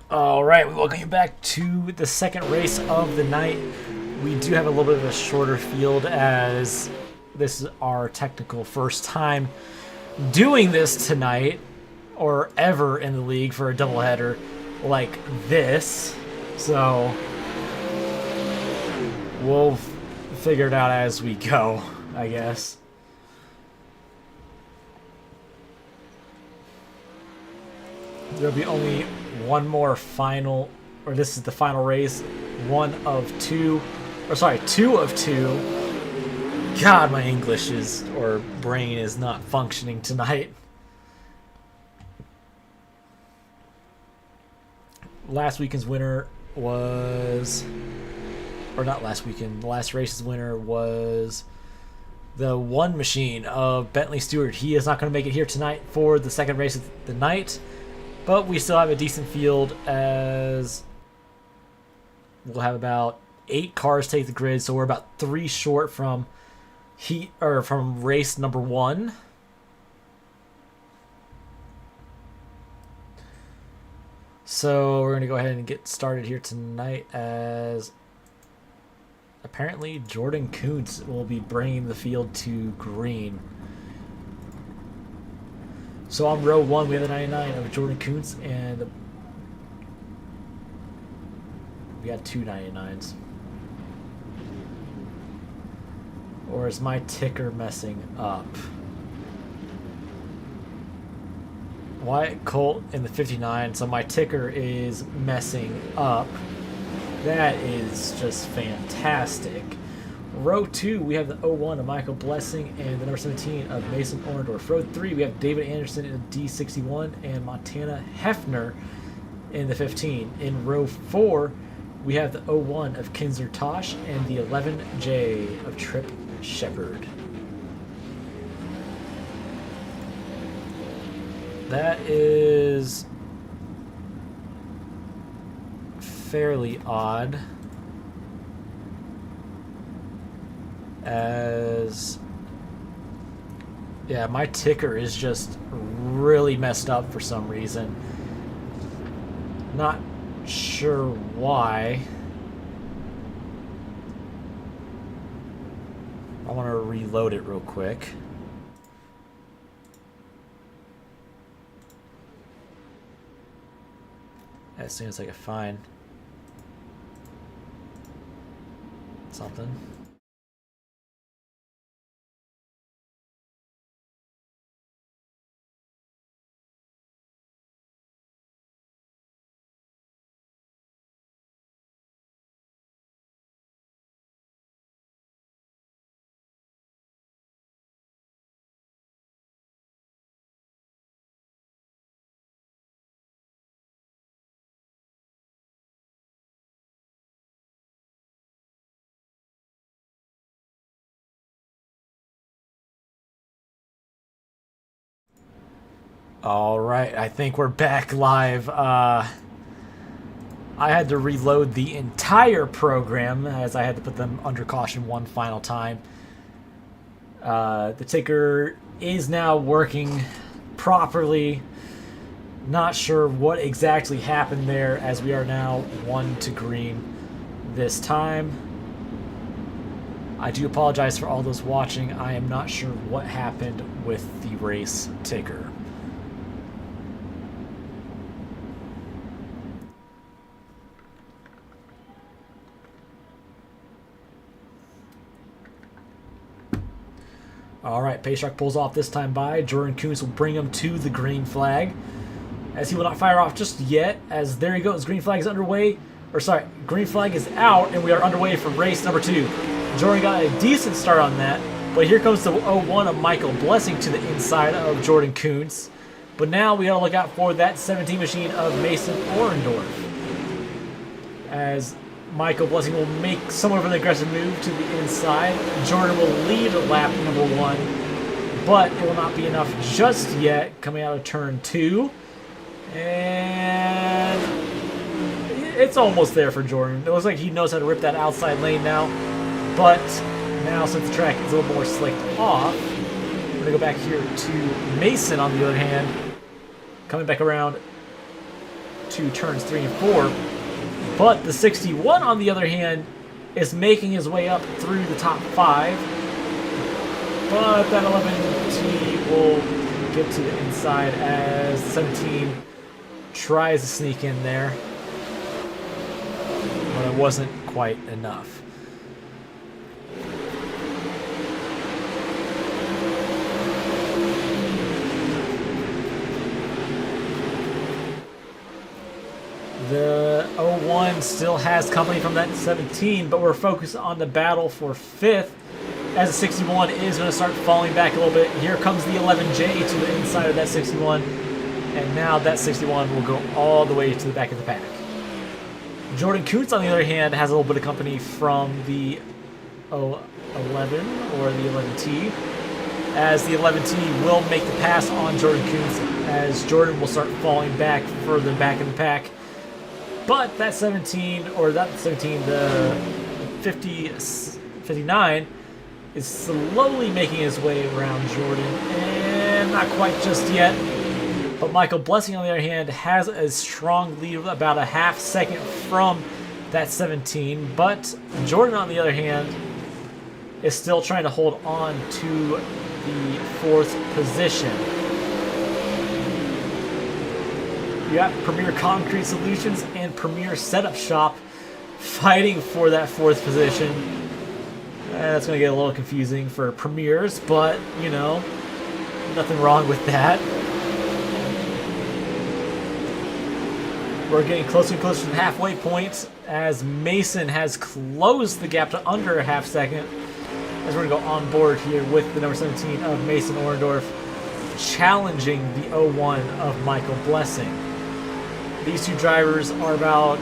All right, we welcome you back to the second race of the night. We do have a little bit of a shorter field, as this is our technical first time doing this tonight, or ever in the league for a doubleheader like this. So we'll figure it out as we go, I guess. There'll be only one more final, or this is the final race, two of two. God, my English or brain is not functioning tonight. Last weekend's winner was, or not last weekend, the last race's winner was the one machine of Bentley Stewart. He is not going to make it here tonight for the second race of the night. But we still have a decent field, as we'll have about 8 cars take the grid, so we're about 3 short from from race number 1. So we're going to go ahead and get started here tonight, as apparently Jordan Kuntz will be bringing the field to green. So on row 1, we have the 99 of Jordan Kuntz, and we got 2 99s. Or is my ticker messing up? Wyatt Colt in the 59, so my ticker is messing up. That is just fantastic. Row 2, we have the 01 of Michael Blessing and the number 17 of Mason Orndorff. Row 3, we have David Anderson in the D61 and Montana Hefner in the 15. In row 4, we have the 01 of Kinzer Tosh and the 11J of Trip Shepard. That is fairly odd, as yeah, my ticker is just really messed up for some reason. Not sure why. I want to reload it real quick. As soon as I can find something. All right, I think we're back live. I had to reload the entire program as I had to put them under caution one final time. The ticker is now working properly. Not sure what exactly happened there, as we are now 1 to green this time. I do apologize for all those watching. I am not sure what happened with the race ticker. All right, Pace Truck pulls off this time by. Jordan Kuntz will bring him to the green flag, as he will not fire off just yet, as there he goes. Green flag is underway, or sorry, green flag is out, and we are underway for race number 2. Jordan got a decent start on that, but here comes the 01 of Michael Blessing to the inside of Jordan Kuntz. But now we got to look out for that 17 machine of Mason Orndorff, as Michael Blessing will make somewhat of an aggressive move to the inside. Jordan will lead lap number 1, but it will not be enough just yet, coming out of turn 2. And it's almost there for Jordan. It looks like he knows how to rip that outside lane now, but now since the track is a little more slicked off, we're going to go back here to Mason on the other hand, coming back around to turns 3 and 4. But the 61, on the other hand, is making his way up through the top 5. But that 11T will get to the inside as 17 tries to sneak in there. But it wasn't quite enough. The 01 still has company from that 17, but we're focused on the battle for 5th, as the 61 is going to start falling back a little bit. Here comes the 11J to the inside of that 61, and now that 61 will go all the way to the back of the pack. Jordan Kuntz, on the other hand, has a little bit of company from the 11 or the 11T, as the 11T will make the pass on Jordan Kuntz, as Jordan will start falling back further back in the pack. But that 17, or that 17, the 59, is slowly making his way around Jordan, and not quite just yet. But Michael Blessing, on the other hand, has a strong lead of about a half second from that 17. But Jordan, on the other hand, is still trying to hold on to the 4th position. You got Premier Concrete Solutions and Premier Setup Shop fighting for that 4th position. That's going to get a little confusing for Premiers, but, you know, nothing wrong with that. We're getting closer and closer to the halfway point as Mason has closed the gap to under a half second. As we're going to go on board here with the number 17 of Mason Orendorf, challenging the 01 of Michael Blessing. These two drivers are about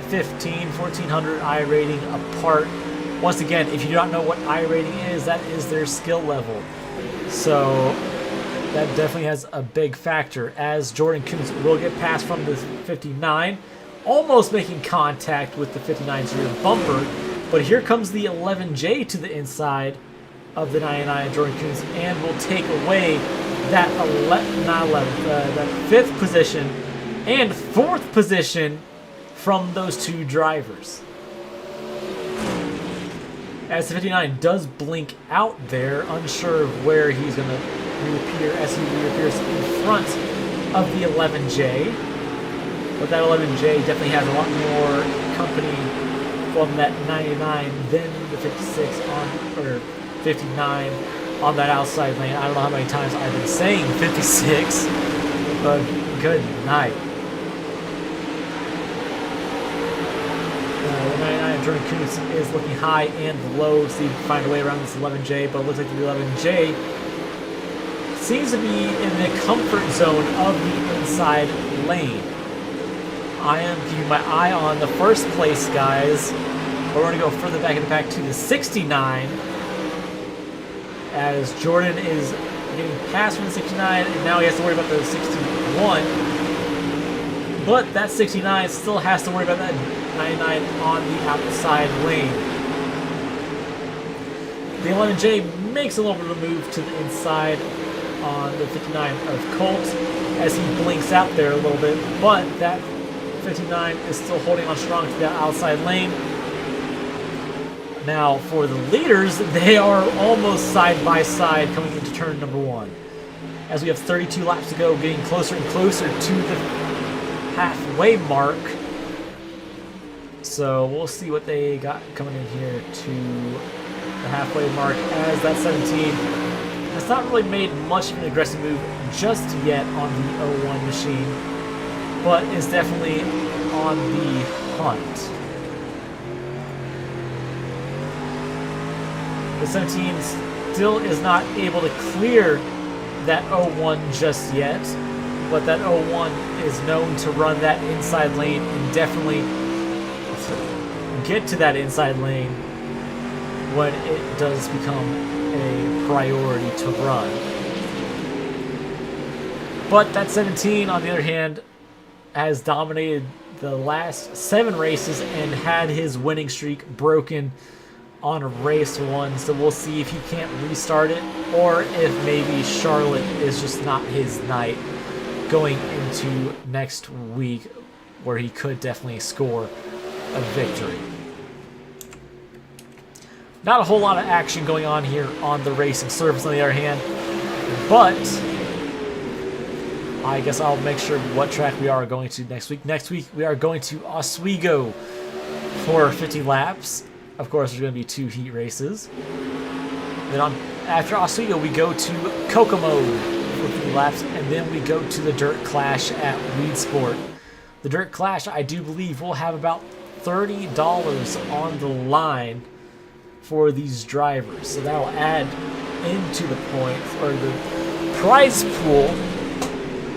1,400 I rating apart. Once again, if you do not know what I rating is, that is their skill level. So that definitely has a big factor, as Jordan Kuntz will get past from the 59, almost making contact with the 59's rear bumper. But here comes the 11J to the inside of the 99 Jordan Kuntz and will take away that that 5th position and 4th position from those two drivers. As the 59 does blink out there, unsure of where he's going to reappear, as he reappears in front of the 11J. But that 11J definitely has a lot more company from that 99 than the 56 or 59 on that outside lane. I don't know how many times I've been saying 56, but good night. The 99 Jordan Kuntz is looking high and low, so you can find a way around this 11J, but it looks like the 11J seems to be in the comfort zone of the inside lane. I am keeping my eye on the first place guys. We're going to go further back in the pack to the 69, as Jordan is getting past from the 69, and now he has to worry about the 61. But that 69 still has to worry about that 99 on the outside lane. The 11J makes a little bit of a move to the inside on the 59 of Colt as he blinks out there a little bit, but that 59 is still holding on strong to that outside lane. Now for the leaders, they are almost side by side coming into turn number 1. As we have 32 laps to go, getting closer and closer to the halfway mark. So we'll see what they got coming in here to the halfway mark, as that 17 has not really made much of an aggressive move just yet on the 01 machine, but is definitely on the hunt. The 17 still is not able to clear that 01 just yet, but that 01 is known to run that inside lane and definitely get to that inside lane when it does become a priority to run. But that 17, on the other hand, has dominated the last 7 races and had his winning streak broken on race 1, so we'll see if he can't restart it, or if maybe Charlotte is just not his night going into next week, where he could definitely score a victory. Not a whole lot of action going on here on the racing surface, on the other hand, but I guess I'll make sure what track we are going to next week. Next week we are going to Oswego for 50 laps. Of course, there's going to be 2 heat races. Then after Oswego, we go to Kokomo for 50 laps, and then we go to the Dirt Clash at Weed Sport. The Dirt Clash, I do believe, will have about $30 on the line for these drivers. So that'll add into the points, or the prize pool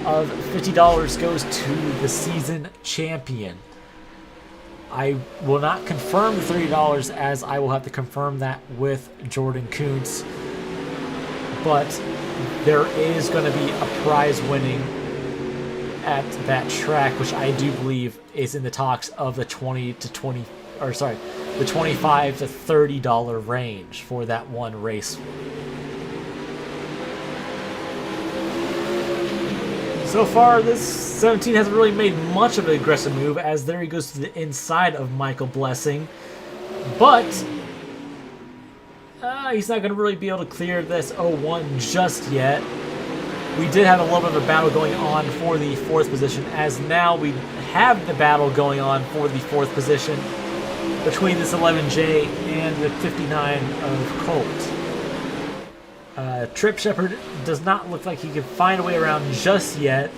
of $50 goes to the season champion. I will not confirm the $30, as I will have to confirm that with Jordan Kuntz. But there is going to be a prize winning at that track, which I do believe is in the talks of the the $25 to $30 range for that one race. So far, this 17 hasn't really made much of an aggressive move, as there he goes to the inside of Michael Blessing. But he's not going to really be able to clear this 01 just yet, we did have a little bit of a battle going on for the 4th position, as now we have the battle going on for the 4th position between this 11J and the 59 of Colt. Trip Shepherd does not look like he can find a way around just yet,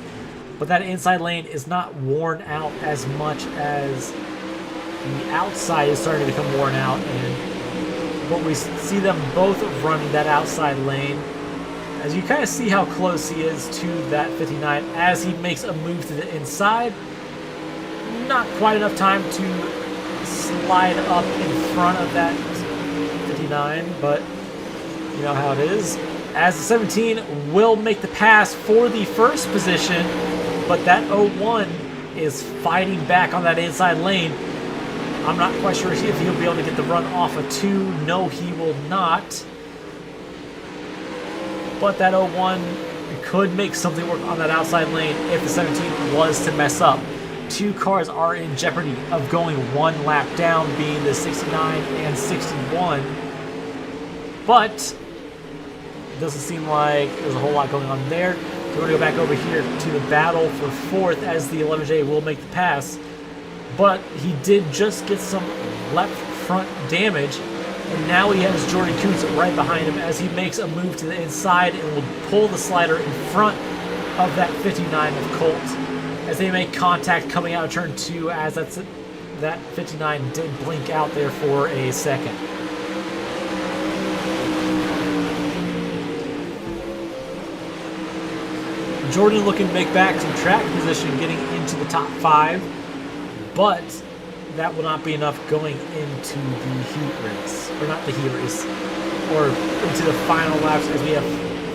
but that inside lane is not worn out as much as the outside is starting to become worn out, but we see them both running that outside lane. As you kind of see how close he is to that 59 as he makes a move to the inside. Not quite enough time to slide up in front of that 59, but you know how it is. As the 17 will make the pass for the 1st position, but that 01 is fighting back on that inside lane. I'm not quite sure if he'll be able to get the run off of 2. No, he will not. But that 01 could make something work on that outside lane if the 17 was to mess up. 2 cars are in jeopardy of going 1 lap down, being the 69 and 61. But it doesn't seem like there's a whole lot going on there. We're going to go back over here to the battle for 4th as the 11J will make the pass. But he did just get some left front damage, and now he has Jordan Coots right behind him as he makes a move to the inside and will pull the slider in front of that 59 of Colt as they make contact coming out of turn 2, as that 59 did blink out there for a second. Jordan looking to make back some track position, getting into the top 5, but that will not be enough going into the heat race, or not the heat race, or into the final laps, as we have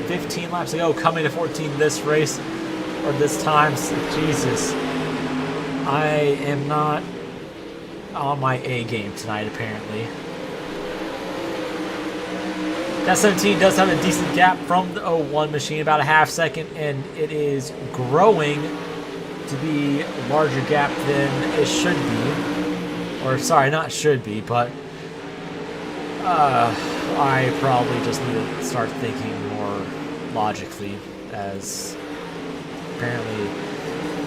15 laps to go, coming to 14 this race, or this time. So, Jesus, I am not on my A game tonight, apparently. That 17 does have a decent gap from the 01 machine, about a half second, and it is growing to be a larger gap than it should be. Or, sorry, not should be, but I probably just need to start thinking more logically, as apparently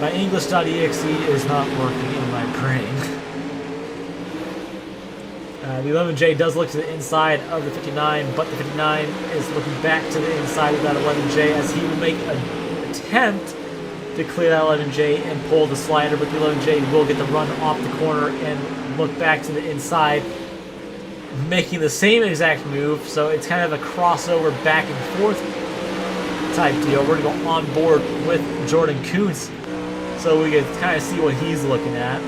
my English.exe is not working in my brain. The 11J does look to the inside of the 59, but the 59 is looking back to the inside of that 11J as he will make an attempt to clear that 11J and pull the slider, but the 11J will get the run off the corner and look back to the inside, making the same exact move. So it's kind of a crossover back and forth type deal. We're going to go on board with Jordan Kuntz so we can kind of see what he's looking at.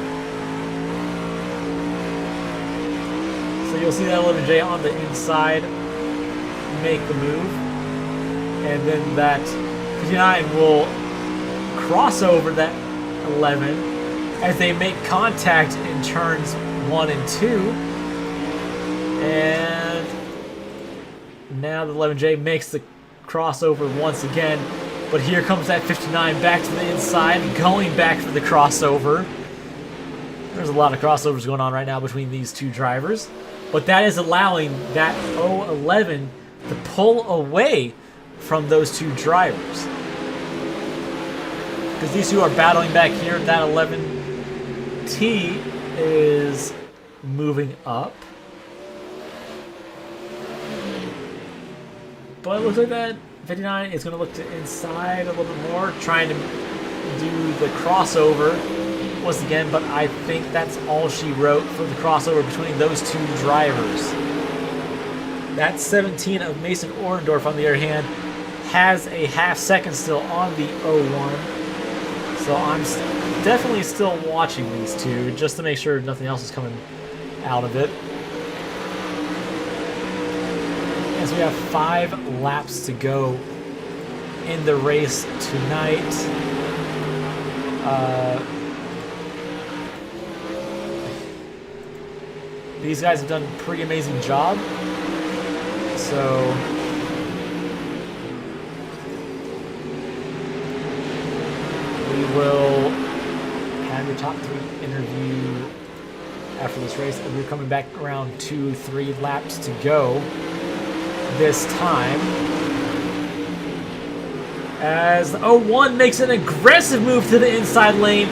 So you'll see that 11J on the inside make the move, and then that 59 will cross over that 11 as they make contact in turns 1 and 2. And now the 11J makes the crossover once again, but here comes that 59 back to the inside, going back for the crossover. There's a lot of crossovers going on right now between these two drivers, but that is allowing that 011 to pull away from those two drivers, because these two are battling back here. That 11T is moving up, but it looks like that 59 is going to look to inside a little bit more, trying to do the crossover once again, but I think that's all she wrote for the crossover between those two drivers. That 17 of Mason Orendorff, on the other hand, has a half second still on the 01. So I'm definitely still watching these two just to make sure nothing else is coming out of it. As we have 5 laps to go in the race tonight. These guys have done a pretty amazing job. So we will have your top 3 interview after this race. And we're coming back around 2-3 laps to go this time. as the 01 makes an aggressive move to the inside lane,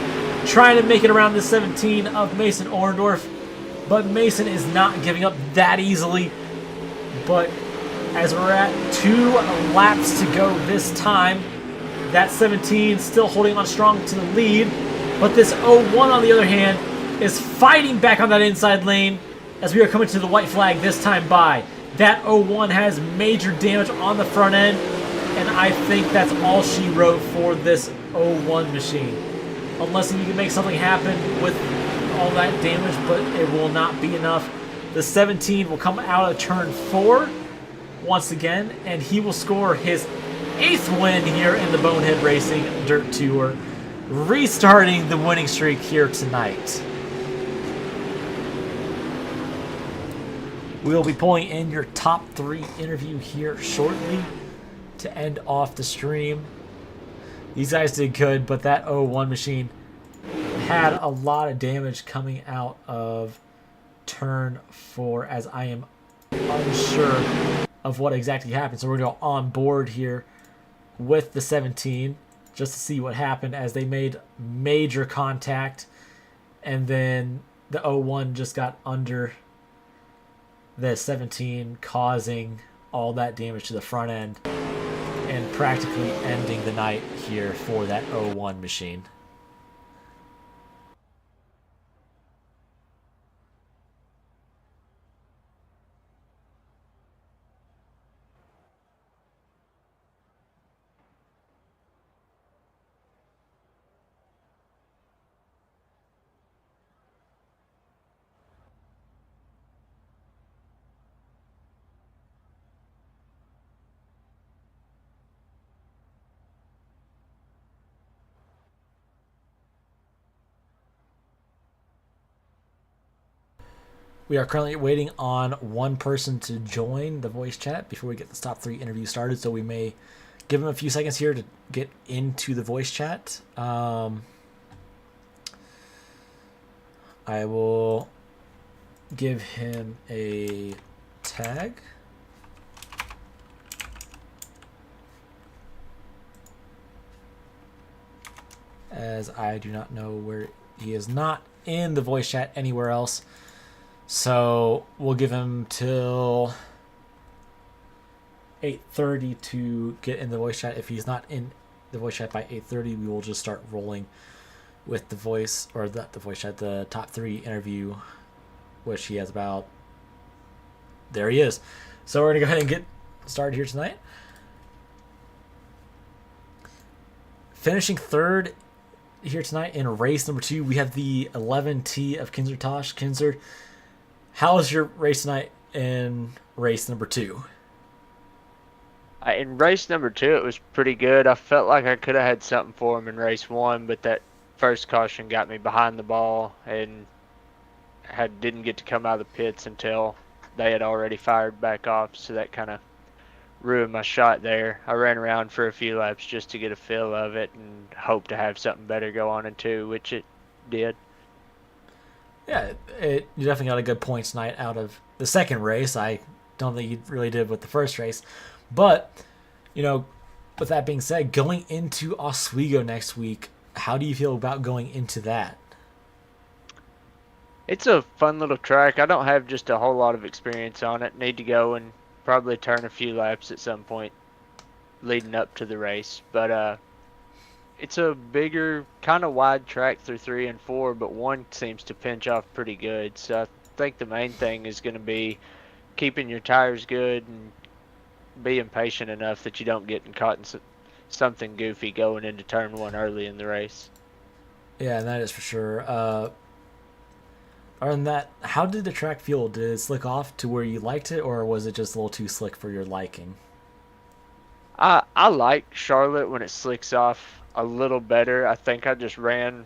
trying to make it around the 17 of Mason Orndorff. But Mason is not giving up that easily. But as we're at 2 laps to go this time, that 17 still holding on strong to the lead. But this 01, on the other hand, is fighting back on that inside lane as we are coming to the white flag this time by. That 01 has major damage on the front end, and I think that's all she wrote for this 01 machine. Unless you can make something happen with all that damage, but it will not be enough. The 17 will come out of turn 4 once again, and he will score his 8th win here in the Bonehead Racing Dirt Tour, restarting the winning streak here tonight. We'll be pulling in your top 3 interview here shortly to end off the stream. These guys did good, but that 01 machine had a lot of damage coming out of turn 4, as I am unsure of what exactly happened. So we're going to go on board here with the 17 just to see what happened, as they made major contact, and then the 01 just got under the 17, causing all that damage to the front end and practically ending the night here for that 01 machine. We are currently waiting on one person to join the voice chat before we get this top 3 interview started, so we may give him a few seconds here to get into the voice chat. I will give him a tag. As I do not know where he is, not in the voice chat anywhere else. So we'll give him till 8:30 to get in the voice chat. If he's not in the voice chat by 8:30, we will just start rolling with the voice, or the voice chat, the top 3 interview, which he has about. There he is. So we're gonna go ahead and get started here tonight. Finishing 3rd here tonight in race number 2, we have the 11T of Kinzer Tosh. Kinzer, how was your race tonight in race number 2? In race number 2, it was pretty good. I felt like I could have had something for him in race 1, but that first caution got me behind the ball and didn't get to come out of the pits until they had already fired back off, so that kind of ruined my shot there. I ran around for a few laps just to get a feel of it and hope to have something better go on in 2, which it did. Yeah, you definitely got a good points tonight out of the second race. I don't think you really did with the first race. But, with that being said, going into Oswego next week, how do you feel about going into that? It's a fun little track. I don't have just a whole lot of experience on it. Need to go and probably turn a few laps at some point leading up to the race. But it's a bigger, kind of wide track through 3 and 4, but 1 seems to pinch off pretty good. So I think the main thing is going to be keeping your tires good and being patient enough that you don't get caught in something goofy going into turn 1 early in the race. Yeah, that is for sure. Other than that, how did the track feel? Did it slick off to where you liked it, or was it just a little too slick for your liking? I like Charlotte when it slicks off a little better. I think I just ran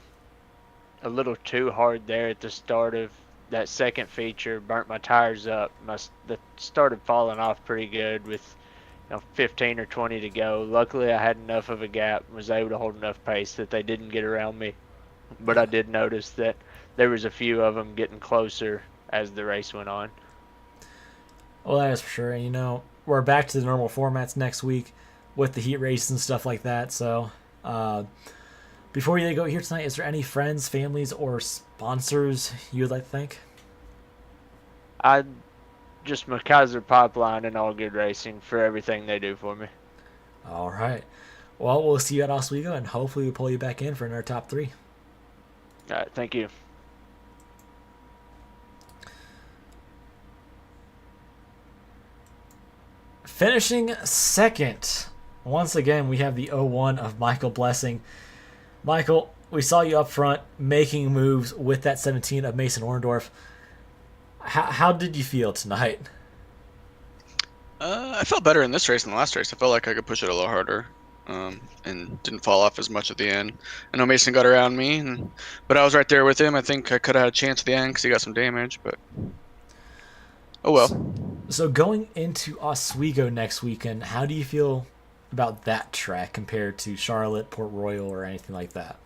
a little too hard there at the start of that second feature, burnt my tires up. That started falling off pretty good with 15 or 20 to go. Luckily, I had enough of a gap and was able to hold enough pace that they didn't get around me. But I did notice that there was a few of them getting closer as the race went on. Well, that is for sure. And, we're back to the normal formats next week. with the heat race and stuff like that. So, before you go here tonight, is there any friends, families, or sponsors you would like to thank? I just McKaiser Pipeline and All Good Racing for everything they do for me. All right. Well, we'll see you at Oswego, and hopefully we'll pull you back in for another top 3. All right, thank you. Finishing second, once again, we have the 01 of Michael Blessing. Michael, we saw you up front making moves with that 17 of Mason Orndorff. How did you feel tonight? I felt better in this race than the last race. I felt like I could push it a little harder, and didn't fall off as much at the end. I know Mason got around me, but I was right there with him. I think I could have had a chance at the end because he got some damage, but oh well. So going into Oswego next weekend, how do you feel about that track compared to Charlotte, Port Royal, or anything like that?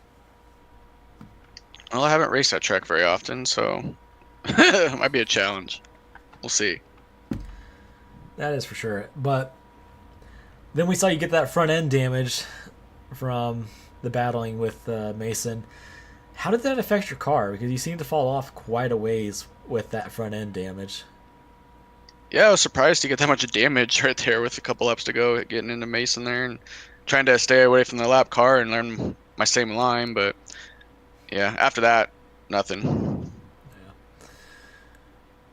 Well, I haven't raced that track very often, so it might be a challenge. We'll see. That is for sure. But then we saw you get that front end damage from the battling with Mason. How did that affect your car? Because you seem to fall off quite a ways with that front end damage. Yeah, I was surprised to get that much damage right there with a couple laps to go, getting into Mason there and trying to stay away from the lap car and learn my same line. But yeah, after that, nothing. Yeah.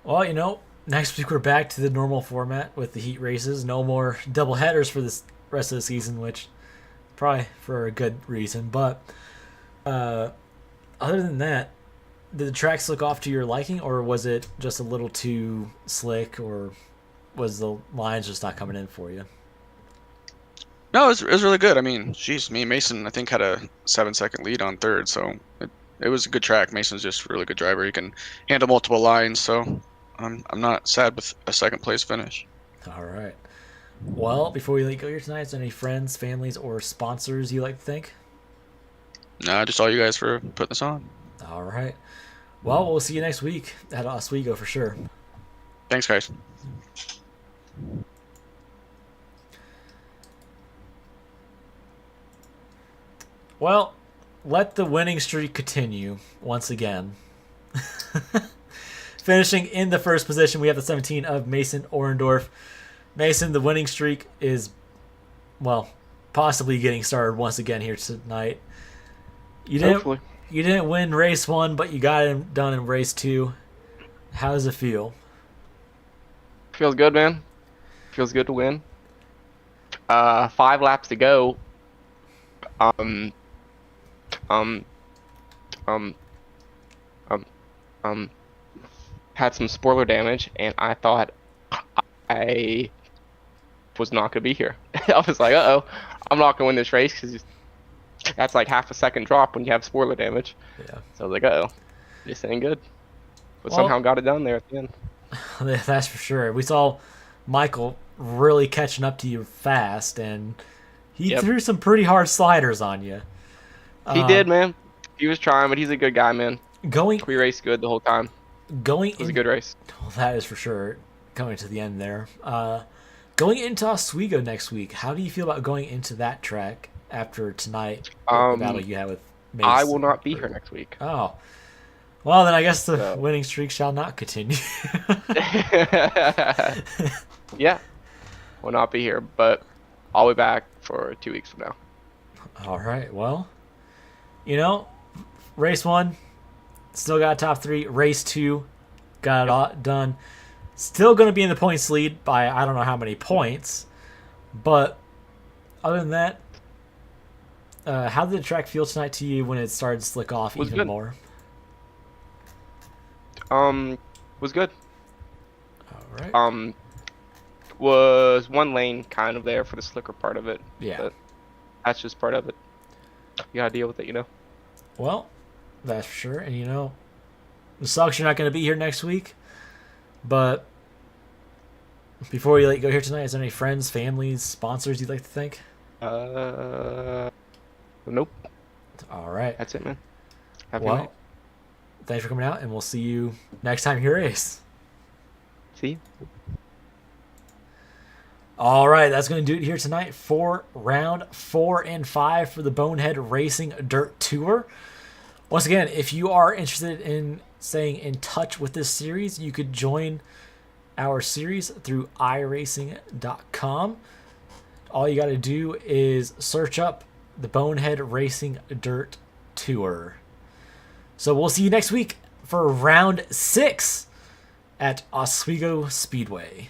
Well, next week we're back to the normal format with the heat races. No more double headers for this rest of the season, which probably for a good reason. But other than that, did the track slick off to your liking, or was it just a little too slick, or was the lines just not coming in for you? No, it was really good. I mean, geez, me and Mason, I think, had a 7-second lead on third, so it was a good track. Mason's just a really good driver. He can handle multiple lines, so I'm not sad with a second place finish. All right. Well, before we let you go here tonight, is there any friends, families, or sponsors you like to thank? Nah, just all you guys for putting this on. All right. Well, we'll see you next week at Oswego for sure. Thanks, guys. Well, let the winning streak continue once again. Finishing in the first position, we have the 17 of Mason Orndorff. Mason, the winning streak is, well, possibly getting started once again here tonight. Hopefully. You didn't win race 1, but you got it done in race 2. How does it feel? Feels good, man. Feels good to win. 5 laps to go. Had some spoiler damage, and I thought I was not gonna be here. I was like, uh-oh, I'm not gonna win this race because that's like half a second drop when you have spoiler damage. Yeah. So I was like, uh-oh, this ain't good. But Well, somehow got it done there at the end. That's for sure. We saw Michael really catching up to you fast, and he threw some pretty hard sliders on you. He did, man. He was trying, but he's a good guy, man. We raced good the whole time. It was a good race. Well, that is for sure. Coming to the end there. Going into Oswego next week, how do you feel about going into that track after tonight? The battle you had with Mason? I will not be here next week. Oh. Well, then I guess the winning streak shall not continue. Yeah. Will not be here, but I'll be back for 2 weeks from now. All right. Well, race 1, still got top 3. Race 2, got it all done. Still going to be in the points lead by I don't know how many points. But other than that, how did the track feel tonight to you when it started to slick off even good. more? Was good. All right. Was one lane kind of there for the slicker part of it. Yeah. But that's just part of it. You gotta deal with it, Well, that's for sure. And it sucks you're not going to be here next week. But before we let you go here tonight, is there any friends, families, sponsors you'd like to thank? Nope. All right. That's it, man. Have a Well, good night. thanks for coming out, and we'll see you next time you race. See you. All right, that's going to do it here tonight for round 4 and 5 for the Bonehead Racing Dirt Tour. Once again, if you are interested in staying in touch with this series, you could join our series through iRacing.com. All you got to do is search up the Bonehead Racing Dirt Tour. So we'll see you next week for round 6 at Oswego Speedway.